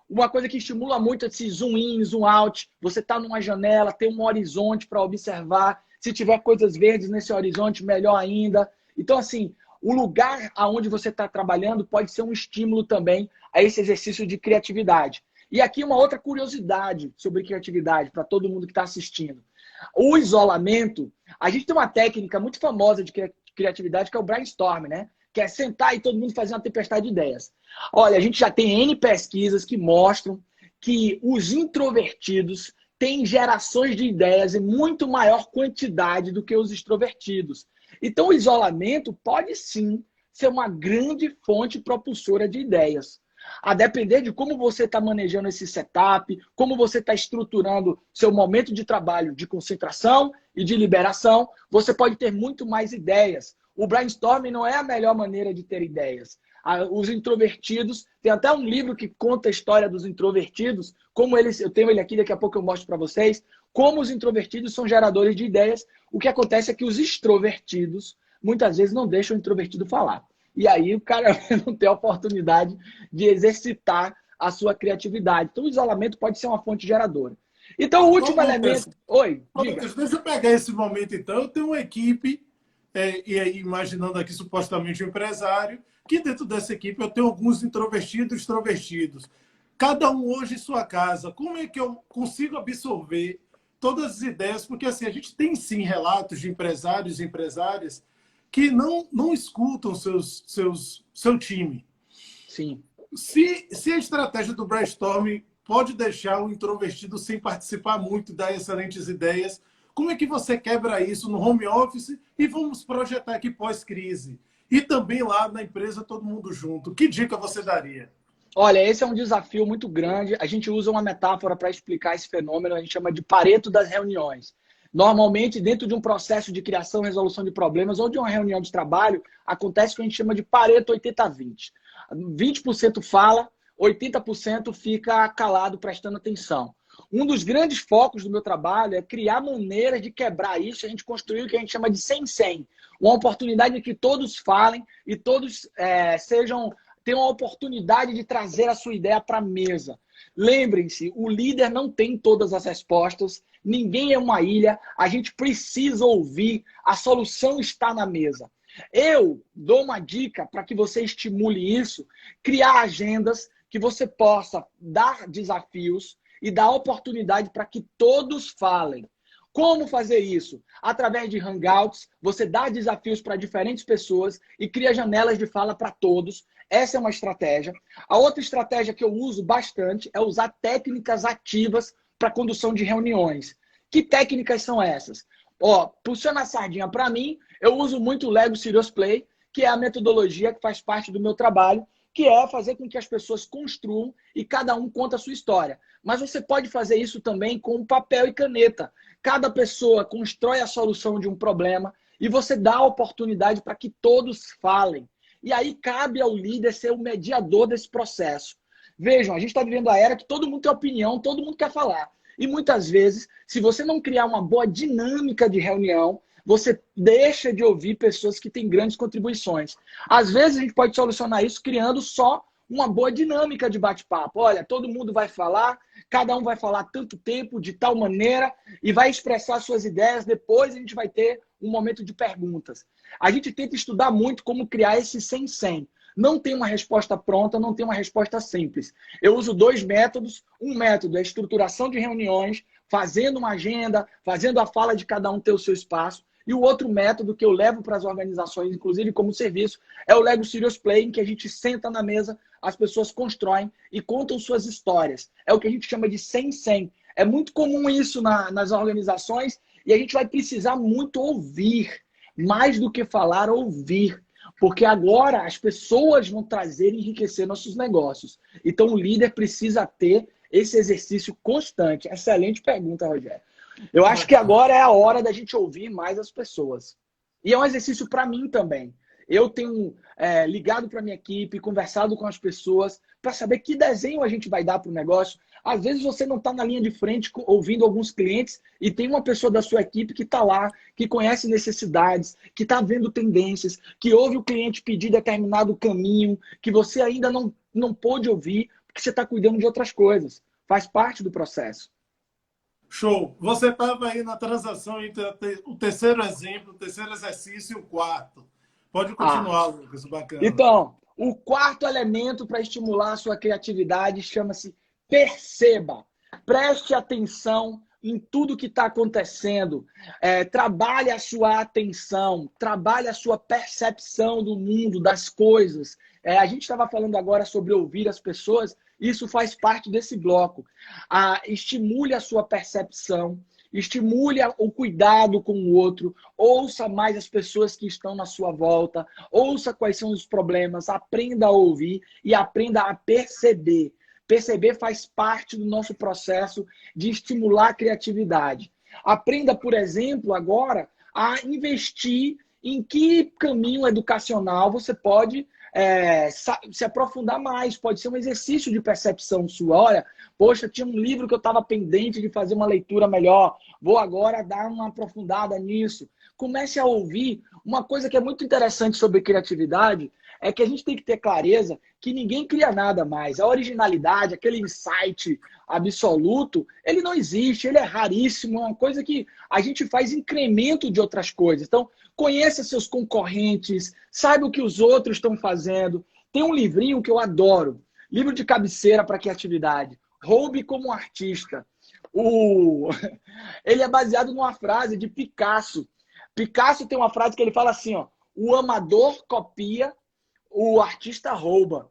Uma coisa que estimula muito é esse zoom in, zoom out. Você está numa janela, tem um horizonte para observar. Se tiver coisas verdes nesse horizonte, melhor ainda. Então, assim, o lugar aonde você está trabalhando pode ser um estímulo também a esse exercício de criatividade. E aqui uma outra curiosidade sobre criatividade para todo mundo que está assistindo. O isolamento, a gente tem uma técnica muito famosa de criatividade que é o brainstorm, né? Que é sentar e todo mundo fazer uma tempestade de ideias. Olha, a gente já tem N pesquisas que mostram que os introvertidos têm gerações de ideias em muito maior quantidade do que os extrovertidos. Então, o isolamento pode sim ser uma grande fonte propulsora de ideias. A depender de como você está manejando esse setup, como você está estruturando seu momento de trabalho de concentração e de liberação, você pode ter muito mais ideias. O brainstorming não é a melhor maneira de ter ideias. Os introvertidos, tem até um livro que conta a história dos introvertidos, como eles, eu tenho ele aqui, daqui a pouco eu mostro para vocês, como os introvertidos são geradores de ideias. O que acontece é que os extrovertidos, muitas vezes, não deixam o introvertido falar. E aí o cara não tem a oportunidade de exercitar a sua criatividade. Então o isolamento pode ser uma fonte geradora. Então o último elemento... Oi, diga. Deixa eu pegar esse momento então. Eu tenho uma equipe, e aí imaginando aqui supostamente um empresário, que dentro dessa equipe eu tenho alguns introvertidos e extrovertidos. Cada um hoje em sua casa. Como é que eu consigo absorver todas as ideias? Porque assim, a gente tem sim relatos de empresários e empresárias que não escutam seu time. Sim. Se a estratégia do brainstorming pode deixar o introvertido sem participar muito, dar excelentes ideias, como é que você quebra isso no home office e vamos projetar aqui pós-crise? E também lá na empresa, todo mundo junto. Que dica você daria? Olha, esse é um desafio muito grande. A gente usa uma metáfora para explicar esse fenômeno, a gente chama de Pareto das reuniões. Normalmente, dentro de um processo de criação e resolução de problemas ou de uma reunião de trabalho, acontece o que a gente chama de Pareto 80-20. 20% fala, 80% fica calado, prestando atenção. Um dos grandes focos do meu trabalho é criar maneiras de quebrar isso. A gente construiu o que a gente chama de 100-100. Uma oportunidade em que todos falem e todos tenham a oportunidade de trazer a sua ideia para a mesa. Lembrem-se, o líder não tem todas as respostas, ninguém é uma ilha, a gente precisa ouvir, a solução está na mesa. Eu dou uma dica para que você estimule isso, criar agendas que você possa dar desafios e dar oportunidade para que todos falem. Como fazer isso? Através de hangouts, você dá desafios para diferentes pessoas e cria janelas de fala para todos. Essa é uma estratégia. A outra estratégia que eu uso bastante é usar técnicas ativas para condução de reuniões. Que técnicas são essas? Puxando a sardinha para mim, eu uso muito o Lego Serious Play, que é a metodologia que faz parte do meu trabalho, que é fazer com que as pessoas construam e cada um conta a sua história. Mas você pode fazer isso também com papel e caneta. Cada pessoa constrói a solução de um problema e você dá a oportunidade para que todos falem. E aí cabe ao líder ser o mediador desse processo. Vejam, a gente está vivendo a era que todo mundo tem opinião, todo mundo quer falar. E muitas vezes, se você não criar uma boa dinâmica de reunião, você deixa de ouvir pessoas que têm grandes contribuições. Às vezes a gente pode solucionar isso criando só uma boa dinâmica de bate-papo. Olha, todo mundo vai falar, cada um vai falar tanto tempo, de tal maneira, e vai expressar suas ideias. Depois a gente vai ter um momento de perguntas. A gente tenta estudar muito como criar esse 100-100. Não tem uma resposta pronta, não tem uma resposta simples. Eu uso 2 métodos. Um método é a estruturação de reuniões, fazendo uma agenda, fazendo a fala de cada um ter o seu espaço. E o outro método que eu levo para as organizações, inclusive como serviço, é o Lego Serious Play, em que a gente senta na mesa, as pessoas constroem e contam suas histórias. É o que a gente chama de 100-100. É muito comum isso nas organizações e a gente vai precisar muito ouvir, mais do que falar, ouvir. Porque agora as pessoas vão trazer e enriquecer nossos negócios. Então o líder precisa ter esse exercício constante. Excelente pergunta, Rogério. Eu acho que agora é a hora da gente ouvir mais as pessoas. E é um exercício para mim também. Eu tenho ligado para minha equipe, conversado com as pessoas para saber que desenho a gente vai dar para o negócio. Às vezes você não está na linha de frente ouvindo alguns clientes e tem uma pessoa da sua equipe que está lá, que conhece necessidades, que está vendo tendências, que ouve o cliente pedir determinado caminho, que você ainda não pôde ouvir, porque você está cuidando de outras coisas. Faz parte do processo. Show. Você estava aí na transação entre o terceiro exemplo, o terceiro exercício e o quarto. Pode continuar, Lucas, bacana. Então, o quarto elemento para estimular a sua criatividade chama-se perceba. Preste atenção em tudo que está acontecendo. Trabalhe a sua atenção, trabalhe a sua percepção do mundo, das coisas. A gente estava falando agora sobre ouvir as pessoas, isso faz parte desse bloco. Estimule a sua percepção, estimule o cuidado com o outro, ouça mais as pessoas que estão na sua volta, ouça quais são os problemas, aprenda a ouvir e aprenda a perceber. Perceber faz parte do nosso processo de estimular a criatividade. Aprenda, por exemplo, agora a investir em que caminho educacional você pode se aprofundar mais. Pode ser um exercício de percepção sua. Olha, poxa, tinha um livro que eu estava pendente de fazer uma leitura melhor. Vou agora dar uma aprofundada nisso. Comece a ouvir. Uma coisa que é muito interessante sobre criatividade é que a gente tem que ter clareza que ninguém cria nada mais. A originalidade, aquele insight absoluto, ele não existe, ele é raríssimo, é uma coisa que a gente faz incremento de outras coisas. Então, conheça seus concorrentes, saiba o que os outros estão fazendo. Tem um livrinho que eu adoro, livro de cabeceira para criatividade, Roube como Artista. Ele é baseado numa frase de Picasso. Picasso tem uma frase que ele fala assim, ó, o amador copia, o artista rouba.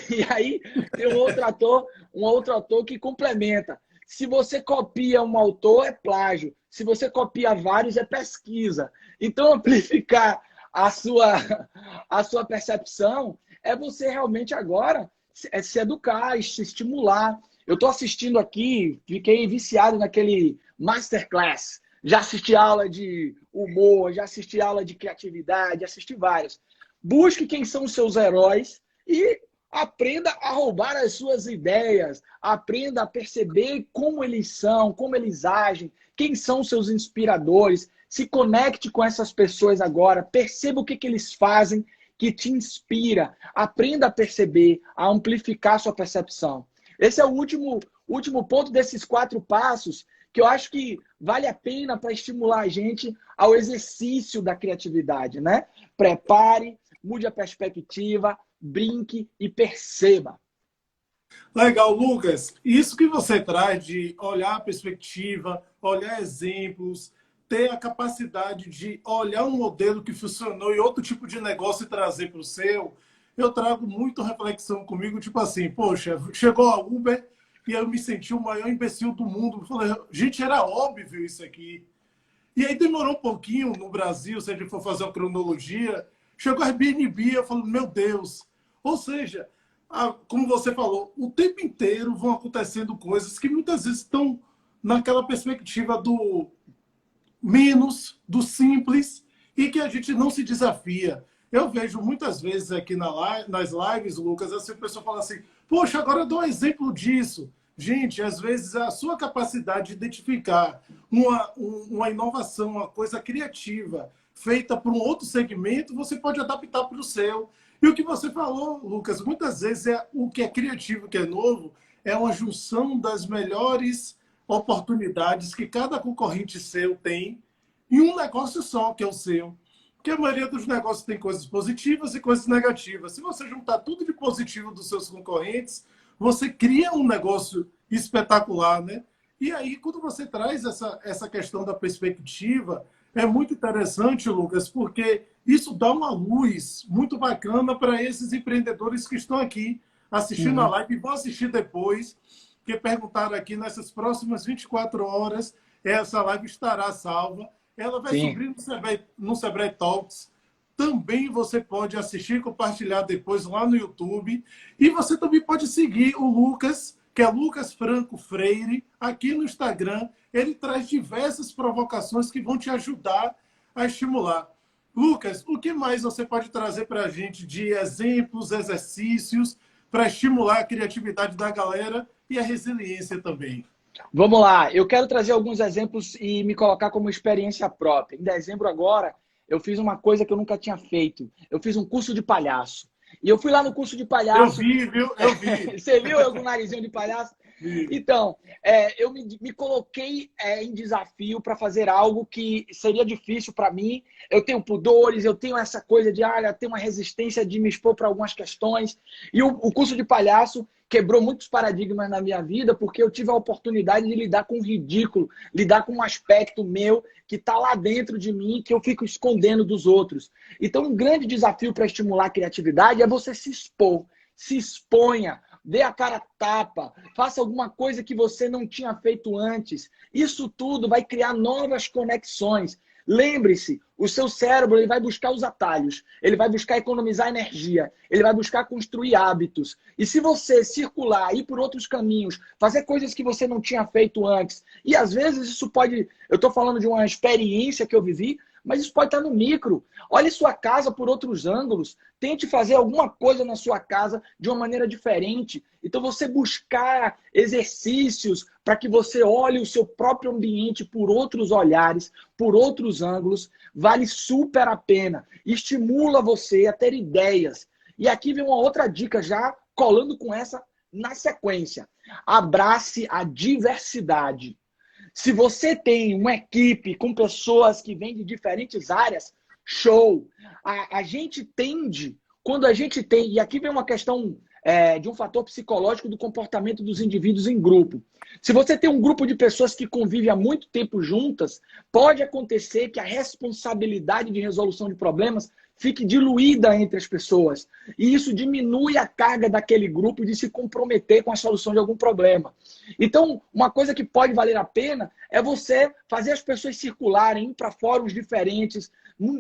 E aí tem um outro ator que complementa. Se você copia um autor, é plágio. Se você copia vários, é pesquisa. Então, amplificar a sua percepção é você realmente agora se educar, se estimular. Eu estou assistindo aqui, fiquei viciado naquele Masterclass. Já assisti aula de humor, já assisti aula de criatividade, assisti várias. Busque quem são os seus heróis e aprenda a roubar as suas ideias. Aprenda a perceber como eles são, como eles agem, quem são os seus inspiradores. Se conecte com essas pessoas agora. Perceba o que eles fazem que te inspira. Aprenda a perceber, a amplificar sua percepção. Esse é o último ponto desses 4 passos que eu acho que vale a pena para estimular a gente ao exercício da criatividade, né? Prepare, mude a perspectiva, brinque e perceba. Legal, Lucas. Isso que você traz de olhar a perspectiva, olhar exemplos, ter a capacidade de olhar um modelo que funcionou em outro tipo de negócio e trazer para o seu, eu trago muito reflexão comigo, tipo assim, poxa, chegou a Uber e eu me senti o maior imbecil do mundo. Eu falei, gente, era óbvio isso aqui. E aí demorou um pouquinho no Brasil, se a gente for fazer uma cronologia, chegou a Airbnb, eu falo, meu Deus. Ou seja, como você falou, o tempo inteiro vão acontecendo coisas que muitas vezes estão naquela perspectiva do menos, do simples, e que a gente não se desafia. Eu vejo muitas vezes aqui nas lives, Lucas, assim, a pessoa fala assim, poxa, agora eu dou um exemplo disso. Gente, às vezes a sua capacidade de identificar uma inovação, uma coisa criativa, feita para um outro segmento, você pode adaptar para o seu. E o que você falou, Lucas, muitas vezes o que é criativo, o que é novo, é uma junção das melhores oportunidades que cada concorrente seu tem em um negócio só, que é o seu. Porque a maioria dos negócios tem coisas positivas e coisas negativas. Se você juntar tudo de positivo dos seus concorrentes, você cria um negócio espetacular, né? E aí, quando você traz essa questão da perspectiva, é muito interessante, Lucas, porque isso dá uma luz muito bacana para esses empreendedores que estão aqui assistindo a Uhum. live e vão assistir depois, que perguntaram aqui nessas próximas 24 horas, essa live estará salva. Ela vai Sim. subir no Sebrae Talks. Também você pode assistir e compartilhar depois lá no YouTube. E você também pode seguir o Lucas, que é Lucas Franco Freire, aqui no Instagram. Ele traz diversas provocações que vão te ajudar a estimular. Lucas, o que mais você pode trazer para a gente de exemplos, exercícios, para estimular a criatividade da galera e a resiliência também? Vamos lá, eu quero trazer alguns exemplos e me colocar como experiência própria. Em dezembro agora, eu fiz uma coisa que eu nunca tinha feito. Eu fiz um curso de palhaço. E eu fui lá no curso de Eu palhaço. vi, viu? Eu vi. Você viu algum narizinho de palhaço? Vi. Então, eu me coloquei em desafio para fazer algo que seria difícil para mim. Eu tenho pudores, eu tenho essa coisa de, eu tenho uma resistência de me expor para algumas questões. E o curso de palhaço quebrou muitos paradigmas na minha vida, porque eu tive a oportunidade de lidar com o ridículo, lidar com um aspecto meu que está lá dentro de mim, que eu fico escondendo dos outros. Então, um grande desafio para estimular a criatividade é você se expor. Se exponha, dê a cara a tapa, faça alguma coisa que você não tinha feito antes. Isso tudo vai criar novas conexões. Lembre-se, o seu cérebro ele vai buscar os atalhos, ele vai buscar economizar energia, ele vai buscar construir hábitos. E se você circular, ir por outros caminhos, fazer coisas que você não tinha feito antes, e às vezes isso pode... Eu estou falando de uma experiência que eu vivi, mas isso pode estar no micro. Olhe sua casa por outros ângulos. Tente fazer alguma coisa na sua casa de uma maneira diferente. Então, você buscar exercícios para que você olhe o seu próprio ambiente por outros olhares, por outros ângulos, vale super a pena. Estimula você a ter ideias. E aqui vem uma outra dica já colando com essa na sequência. Abrace a diversidade. Se você tem uma equipe com pessoas que vêm de diferentes áreas, show! A gente tende, quando a gente tem... E aqui vem uma questão de um fator psicológico do comportamento dos indivíduos em grupo. Se você tem um grupo de pessoas que convivem há muito tempo juntas, pode acontecer que a responsabilidade de resolução de problemas fique diluída entre as pessoas. E isso diminui a carga daquele grupo de se comprometer com a solução de algum problema. Então, uma coisa que pode valer a pena é você fazer as pessoas circularem, ir para fóruns diferentes,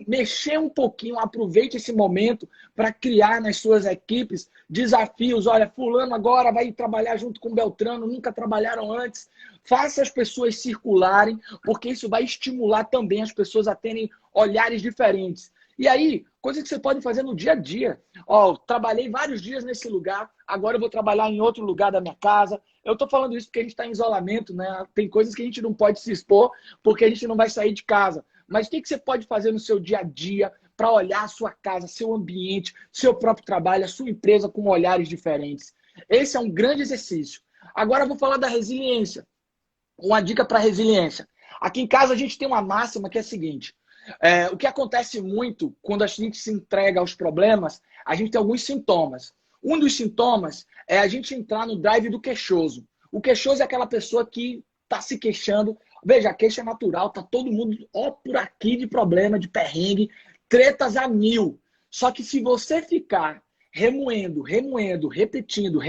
mexer um pouquinho, aproveite esse momento para criar nas suas equipes desafios. Olha, fulano agora vai trabalhar junto com Beltrano, nunca trabalharam antes. Faça as pessoas circularem, porque isso vai estimular também as pessoas a terem olhares diferentes. E aí, coisa que você pode fazer no dia a dia. Trabalhei vários dias nesse lugar, agora eu vou trabalhar em outro lugar da minha casa. Eu estou falando isso porque a gente está em isolamento, né? Tem coisas que a gente não pode se expor porque a gente não vai sair de casa. Mas o que você pode fazer no seu dia a dia para olhar a sua casa, seu ambiente, seu próprio trabalho, a sua empresa com olhares diferentes? Esse é um grande exercício. Agora eu vou falar da resiliência. Uma dica para resiliência. Aqui em casa a gente tem uma máxima que é a seguinte. O que acontece muito quando a gente se entrega aos problemas, a gente tem alguns sintomas. Um dos sintomas é a gente entrar no drive do queixoso. O queixoso é aquela pessoa que está se queixando. Veja, a queixa é natural, tá todo mundo por aqui de problema, de perrengue, tretas a mil. Só que se você ficar remoendo, repetindo,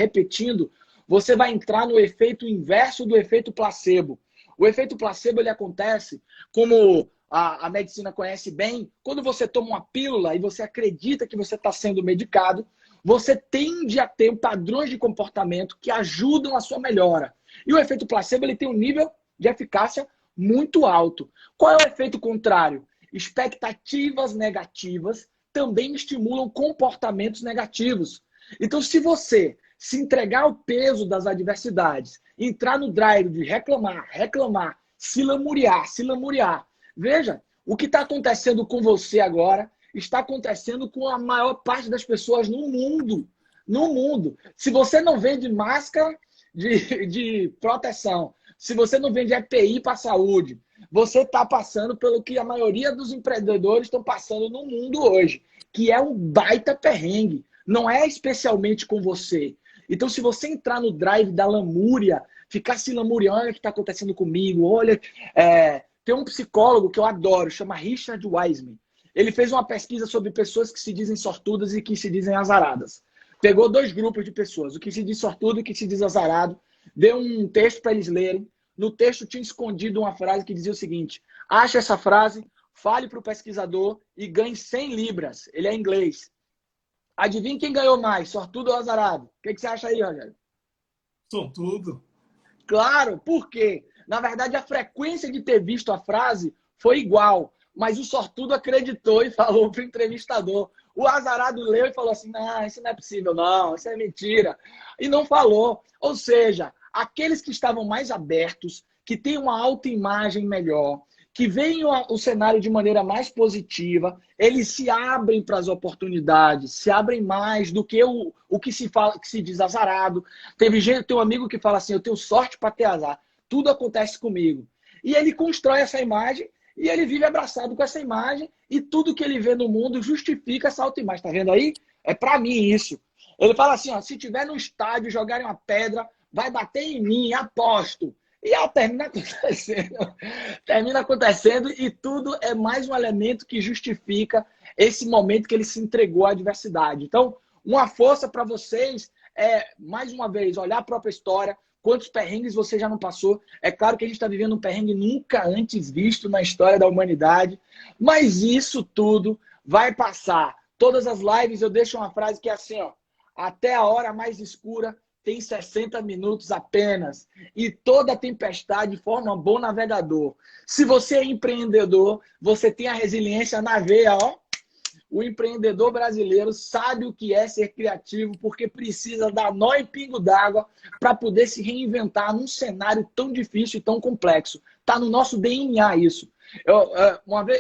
você vai entrar no efeito inverso do efeito placebo. O efeito placebo ele acontece como a medicina conhece bem, quando você toma uma pílula e você acredita que você está sendo medicado, você tende a ter padrões de comportamento que ajudam a sua melhora. E o efeito placebo ele tem um nível de eficácia muito alto. Qual é o efeito contrário? Expectativas negativas também estimulam comportamentos negativos. Então, se você se entregar ao peso das adversidades, entrar no drive de reclamar, se lamuriar, veja, o que está acontecendo com você agora está acontecendo com a maior parte das pessoas no mundo. No mundo. Se você não vende máscara de proteção, se você não vende EPI para a saúde, você está passando pelo que a maioria dos empreendedores estão passando no mundo hoje, que é um baita perrengue. Não é especialmente com você. Então, se você entrar no drive da lamúria, ficar se lamuriando, olha o que está acontecendo comigo, olha, Tem um psicólogo que eu adoro, chama Richard Wiseman. Ele fez uma pesquisa sobre pessoas que se dizem sortudas e que se dizem azaradas. Pegou 2 grupos de pessoas, o que se diz sortudo e o que se diz azarado. Deu um texto para eles lerem. No texto tinha escondido uma frase que dizia o seguinte: ache essa frase, fale para o pesquisador e ganhe 100 libras. Ele é inglês. Adivinha quem ganhou mais, sortudo ou azarado? O que você acha aí, Rogério? Sortudo. Claro, por quê? Na verdade, a frequência de ter visto a frase foi igual, mas o sortudo acreditou e falou para o entrevistador. O azarado leu e falou assim: não, isso não é possível, não, isso é mentira. E não falou. Ou seja, aqueles que estavam mais abertos, que têm uma autoimagem melhor, que veem o cenário de maneira mais positiva, eles se abrem para as oportunidades, se abrem mais do que o que se fala, que se diz azarado. Tem um amigo que fala assim: eu tenho sorte para ter azar, tudo acontece comigo. E ele constrói essa imagem e ele vive abraçado com essa imagem e tudo que ele vê no mundo justifica essa autoimagem. Tá vendo aí? É para mim isso. Ele fala assim, ó, se tiver no estádio, jogarem uma pedra, vai bater em mim, aposto. E ela termina acontecendo. Termina acontecendo e tudo é mais um elemento que justifica esse momento que ele se entregou à adversidade. Então, uma força para vocês é, mais uma vez, olhar a própria história, quantos perrengues você já não passou. É claro que a gente está vivendo um perrengue nunca antes visto na história da humanidade, mas isso tudo vai passar. Todas as lives eu deixo uma frase que é assim, ó, até a hora mais escura tem 60 minutos apenas. E toda tempestade forma um bom navegador. Se você é empreendedor, você tem a resiliência na veia, ó. O empreendedor brasileiro sabe o que é ser criativo, porque precisa dar nó em pingo d'água para poder se reinventar num cenário tão difícil e tão complexo. Está no nosso DNA isso. Eu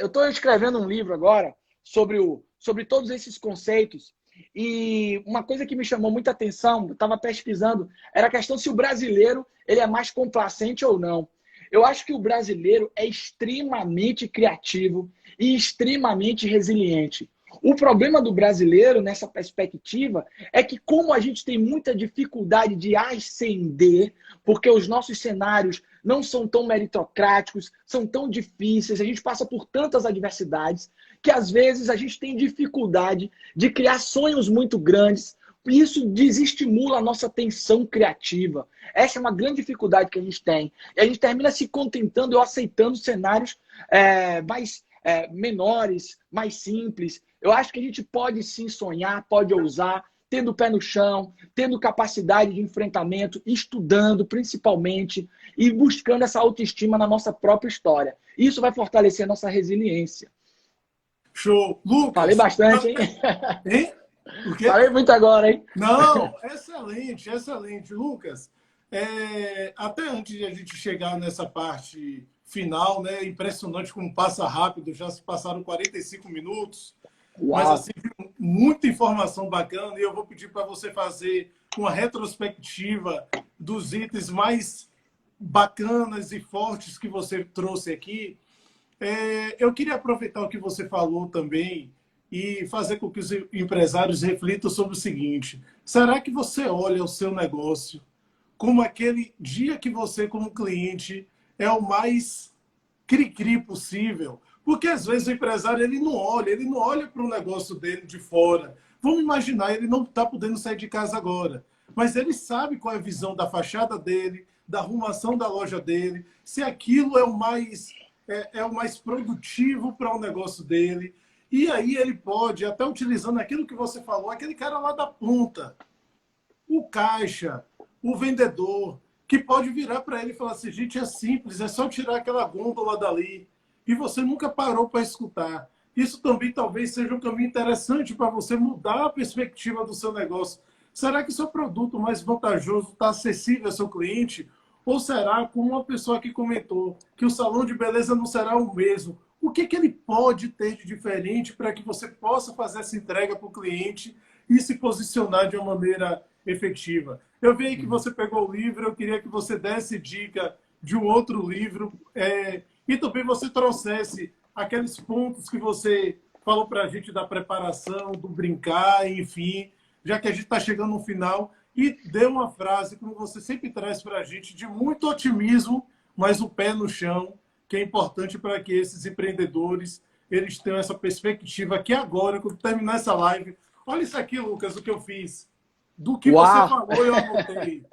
estou escrevendo um livro agora sobre todos esses conceitos. E uma coisa que me chamou muita atenção, eu estava pesquisando, era a questão se o brasileiro ele é mais complacente ou não. Eu acho que o brasileiro é extremamente criativo e extremamente resiliente. O problema do brasileiro, nessa perspectiva, é que como a gente tem muita dificuldade de ascender, porque os nossos cenários não são tão meritocráticos, são tão difíceis, a gente passa por tantas adversidades, que às vezes a gente tem dificuldade de criar sonhos muito grandes, e isso desestimula a nossa tensão criativa. Essa é uma grande dificuldade que a gente tem. E a gente termina se contentando ou aceitando cenários mais menores, mais simples. Eu acho que a gente pode sim sonhar, pode ousar, tendo o pé no chão, tendo capacidade de enfrentamento, estudando principalmente e buscando essa autoestima na nossa própria história. Isso vai fortalecer a nossa resiliência. Show. Lucas. Falei bastante, hein? Hein? O quê? Falei muito agora, hein? Não, excelente, excelente. Lucas, até antes de a gente chegar nessa parte final, né? Impressionante como passa rápido, já se passaram 45 minutos. Uau. Mas assim, muita informação bacana e eu vou pedir para você fazer uma retrospectiva dos itens mais bacanas e fortes que você trouxe aqui. Eu queria aproveitar o que você falou também e fazer com que os empresários reflitam sobre o seguinte: será que você olha o seu negócio como aquele dia que você, como cliente, é o mais cri-cri possível? Porque às vezes o empresário ele não olha para o negócio dele de fora. Vamos imaginar, ele não está podendo sair de casa agora, mas ele sabe qual é a visão da fachada dele, da arrumação da loja dele, se aquilo é o mais produtivo para o negócio dele. E aí ele pode, até utilizando aquilo que você falou, aquele cara lá da ponta, o caixa, o vendedor, que pode virar para ele e falar assim: gente, é simples, é só tirar aquela gôndola dali. E você nunca parou para escutar. Isso também talvez seja um caminho interessante para você mudar a perspectiva do seu negócio. Será que seu produto mais vantajoso está acessível ao seu cliente? Ou será, como uma pessoa que comentou, que o salão de beleza não será o mesmo? O que ele pode ter de diferente para que você possa fazer essa entrega para o cliente e se posicionar de uma maneira efetiva? Eu vi aí que você pegou o livro, eu queria que você desse dica de um outro livro e também você trouxesse aqueles pontos que você falou para a gente da preparação, do brincar, enfim, já que a gente está chegando no final, e deu uma frase, como você sempre traz para a gente, de muito otimismo, mas o pé no chão, que é importante para que esses empreendedores eles tenham essa perspectiva que agora, quando terminar essa live, olha isso aqui, Lucas, o que eu fiz. Do que você Uau! falou, eu anotei.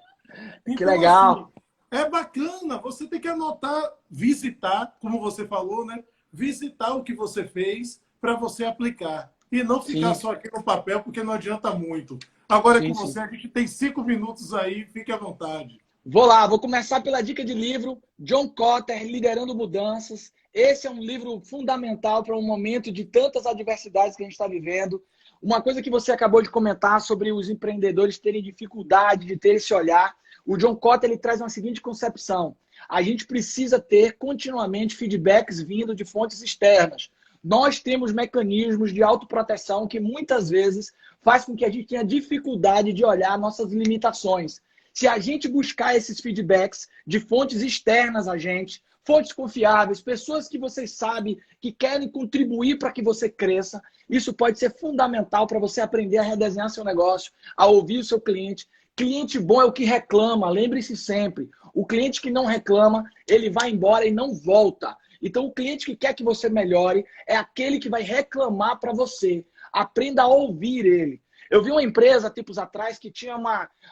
Que Então, assim, legal! é bacana. Você tem que anotar, visitar, como você falou, né? Visitar o que você fez para você aplicar. E não ficar Sim, só aqui no papel, porque não adianta muito. Agora é com sim, sim. você, a gente tem 5 minutos aí, fique à vontade. Vou lá, vou começar pela dica de livro, John Kotter, Liderando Mudanças. Esse é um livro fundamental para um momento de tantas adversidades que a gente está vivendo. Uma coisa que você acabou de comentar sobre os empreendedores terem dificuldade de ter esse olhar, o John Kotter ele traz uma seguinte concepção: a gente precisa ter continuamente feedbacks vindo de fontes externas. Nós temos mecanismos de autoproteção que muitas vezes faz com que a gente tenha dificuldade de olhar nossas limitações. Se a gente buscar esses feedbacks de fontes externas a gente, fontes confiáveis, pessoas que vocês sabem que querem contribuir para que você cresça, isso pode ser fundamental para você aprender a redesenhar seu negócio, a ouvir o seu cliente. Cliente bom é o que reclama, lembre-se sempre. O cliente que não reclama, ele vai embora e não volta. Então, o cliente que quer que você melhore é aquele que vai reclamar para você. Aprenda a ouvir ele. Eu vi uma empresa, tempos atrás, que tinha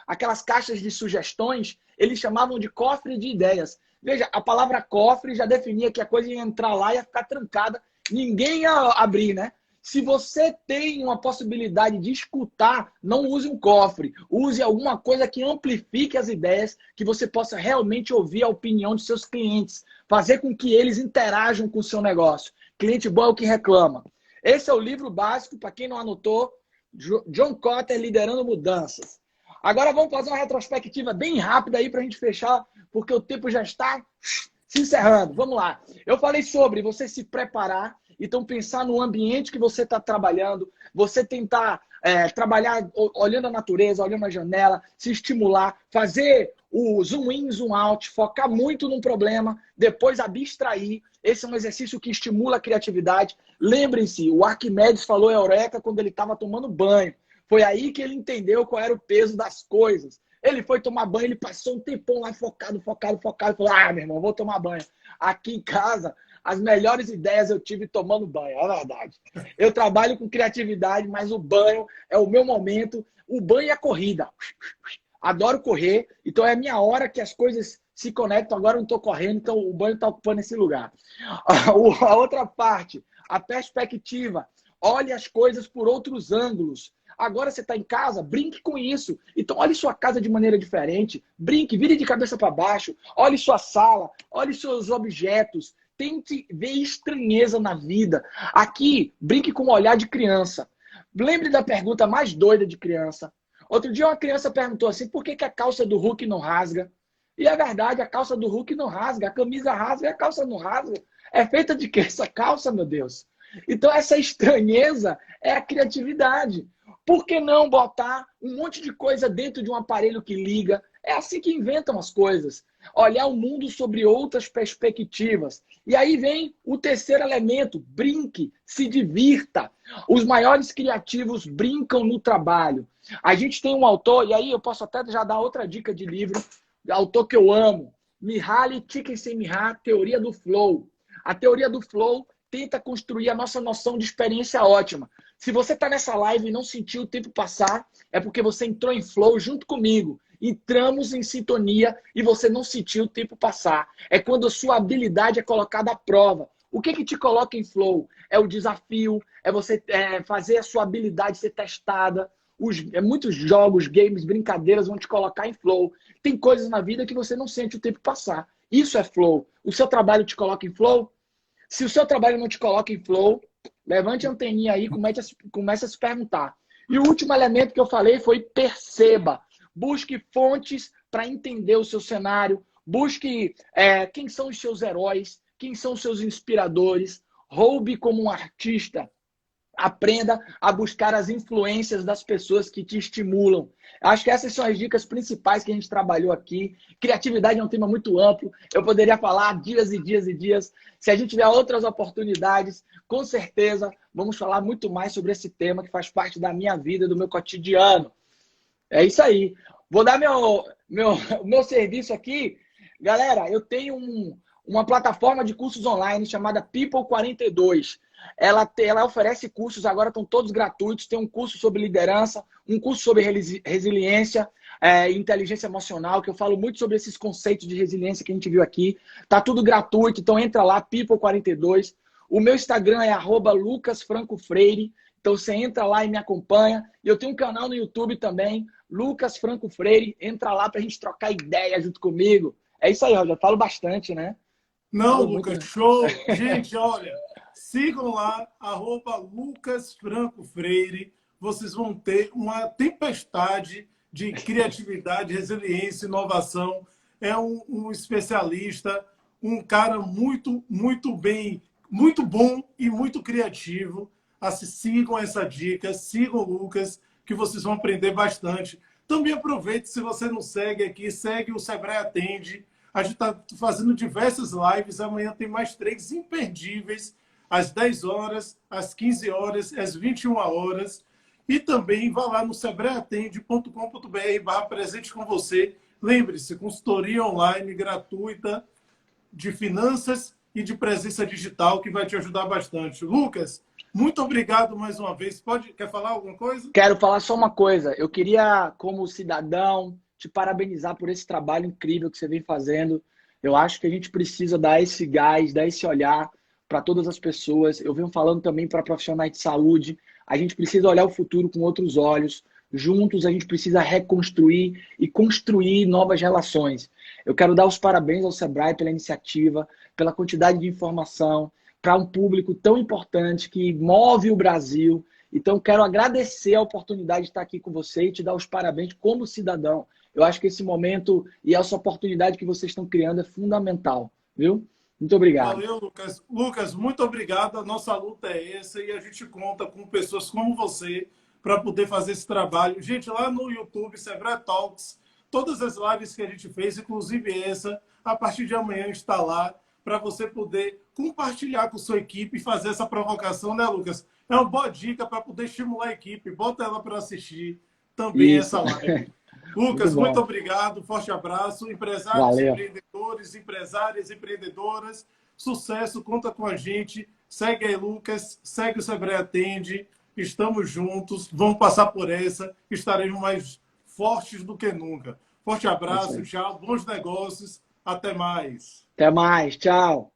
aquelas caixas de sugestões, eles chamavam de cofre de ideias. Veja, a palavra cofre já definia que a coisa ia entrar lá e ia ficar trancada, ninguém ia abrir, né? Se você tem uma possibilidade de escutar, não use um cofre. Use alguma coisa que amplifique as ideias, que você possa realmente ouvir a opinião de seus clientes. Fazer com que eles interajam com o seu negócio. Cliente bom é o que reclama. Esse é o livro básico, para quem não anotou, John Kotter, Liderando Mudanças. Agora vamos fazer uma retrospectiva bem rápida aí para a gente fechar, porque o tempo já está se encerrando. Vamos lá. Eu falei sobre você se preparar, então pensar no ambiente que você está trabalhando, você tentar trabalhar olhando a natureza, olhando a janela, se estimular, fazer o zoom in, zoom out, focar muito num problema, depois abstrair. Esse é um exercício que estimula a criatividade. Lembrem-se, o Arquimedes falou eureka quando ele estava tomando banho. Foi aí que ele entendeu qual era o peso das coisas. Ele foi tomar banho, ele passou um tempão lá focado, falou, meu irmão, vou tomar banho. Aqui em casa, as melhores ideias eu tive tomando banho, é verdade. Eu trabalho com criatividade, mas o banho é o meu momento. O banho é a corrida. Adoro correr, então é a minha hora que as coisas se conectam. Agora eu não estou correndo, então o banho está ocupando esse lugar. A outra parte, a perspectiva. Olhe as coisas por outros ângulos. Agora você está em casa, brinque com isso. Então, olhe sua casa de maneira diferente. Brinque, vire de cabeça para baixo. Olhe sua sala, olhe seus objetos. Tente ver estranheza na vida. Aqui, brinque com um olhar de criança. Lembre da pergunta mais doida de criança. Outro dia uma criança perguntou assim, por que a calça do Hulk não rasga? E é verdade, a calça do Hulk não rasga, a camisa rasga e a calça não rasga. É feita de quê essa calça, meu Deus? Então essa estranheza é a criatividade. Por que não botar um monte de coisa dentro de um aparelho que liga? É assim que inventam as coisas. Olhar o mundo sobre outras perspectivas. E aí vem o terceiro elemento, brinque, se divirta. Os maiores criativos brincam no trabalho. A gente tem um autor, e aí eu posso até já dar outra dica de livro, autor que eu amo, Mihaly Csikszentmihalyi, Teoria do Flow. A teoria do flow tenta construir a nossa noção de experiência ótima. Se você está nessa live e não sentiu o tempo passar, é porque você entrou em flow junto comigo. Entramos em sintonia e você não sentiu o tempo passar. É quando a sua habilidade é colocada à prova. O que te coloca em flow? É o desafio, é você fazer a sua habilidade ser testada. Muitos jogos, games, brincadeiras vão te colocar em flow. Tem coisas na vida que você não sente o tempo passar. Isso é flow. O seu trabalho te coloca em flow? Se o seu trabalho não te coloca em flow, levante a anteninha aí e comece a se perguntar. E o último elemento que eu falei foi perceba. Busque fontes para entender o seu cenário. Busque quem são os seus heróis, quem são os seus inspiradores. Roube como um artista. Aprenda a buscar as influências das pessoas que te estimulam. Acho que essas são as dicas principais que a gente trabalhou aqui. Criatividade é um tema muito amplo. Eu poderia falar dias e dias e dias. Se a gente tiver outras oportunidades, com certeza vamos falar muito mais sobre esse tema que faz parte da minha vida, do meu cotidiano. É isso aí. Vou dar meu serviço aqui. Galera, eu tenho uma plataforma de cursos online chamada People 42. Ela oferece cursos, agora estão todos gratuitos. Tem um curso sobre liderança, um curso sobre resiliência, inteligência emocional, que eu falo muito sobre esses conceitos de resiliência que a gente viu aqui. Tá tudo gratuito, então entra lá, People 42. O meu Instagram é @lucasfrancofreire. Então você entra lá e me acompanha. E eu tenho um canal no YouTube também, Lucas Franco Freire. Entra lá pra gente trocar ideia junto comigo. É isso aí, Roger. Falo bastante, né? Não, Falo muito, Lucas, né? show! Gente, olha, sigam lá, Lucas Franco Freire. Vocês vão ter uma tempestade de criatividade, resiliência, inovação. É um especialista, um cara muito bem, muito bom e muito criativo. Assim, sigam essa dica, sigam o Lucas, que vocês vão aprender bastante. Também aproveite, se você não segue aqui, segue o Sebrae Atende. A gente está fazendo diversas lives. Amanhã tem mais 3 imperdíveis, às 10 horas, às 15 horas, às 21 horas. E também vá lá no sebraeatende.com.br/presente com você. Lembre-se, consultoria online gratuita de finanças e de presença digital, que vai te ajudar bastante. Lucas, muito obrigado mais uma vez. Quer falar alguma coisa? Quero falar só uma coisa. Eu queria, como cidadão, te parabenizar por esse trabalho incrível que você vem fazendo. Eu acho que a gente precisa dar esse gás, dar esse olhar para todas as pessoas. Eu venho falando também para profissionais de saúde. A gente precisa olhar o futuro com outros olhos. Juntos a gente precisa reconstruir e construir novas relações. Eu quero dar os parabéns ao Sebrae pela iniciativa, pela quantidade de informação, para um público tão importante que move o Brasil. Então, quero agradecer a oportunidade de estar aqui com você e te dar os parabéns como cidadão. Eu acho que esse momento e essa oportunidade que vocês estão criando é fundamental, viu? Muito obrigado. Valeu, Lucas. Lucas, muito obrigado. A nossa luta é essa e a gente conta com pessoas como você para poder fazer esse trabalho. Gente, lá no YouTube, Sebrae Talks, todas as lives que a gente fez, inclusive essa, a partir de amanhã está lá para você poder compartilhar com sua equipe e fazer essa provocação, né, Lucas? É uma boa dica para poder estimular a equipe. Bota ela para assistir também Isso. essa live. Muito Lucas, muito bom. obrigado. Forte abraço. Empresários, Valeu. empreendedores, empresárias, empreendedoras. Sucesso, conta com a gente. Segue aí, Lucas. Segue o Sebrae Atende. Estamos juntos. Vamos passar por essa. Estaremos mais fortes do que nunca. Forte abraço. Tchau. Bons negócios. Até mais. Até mais. Tchau.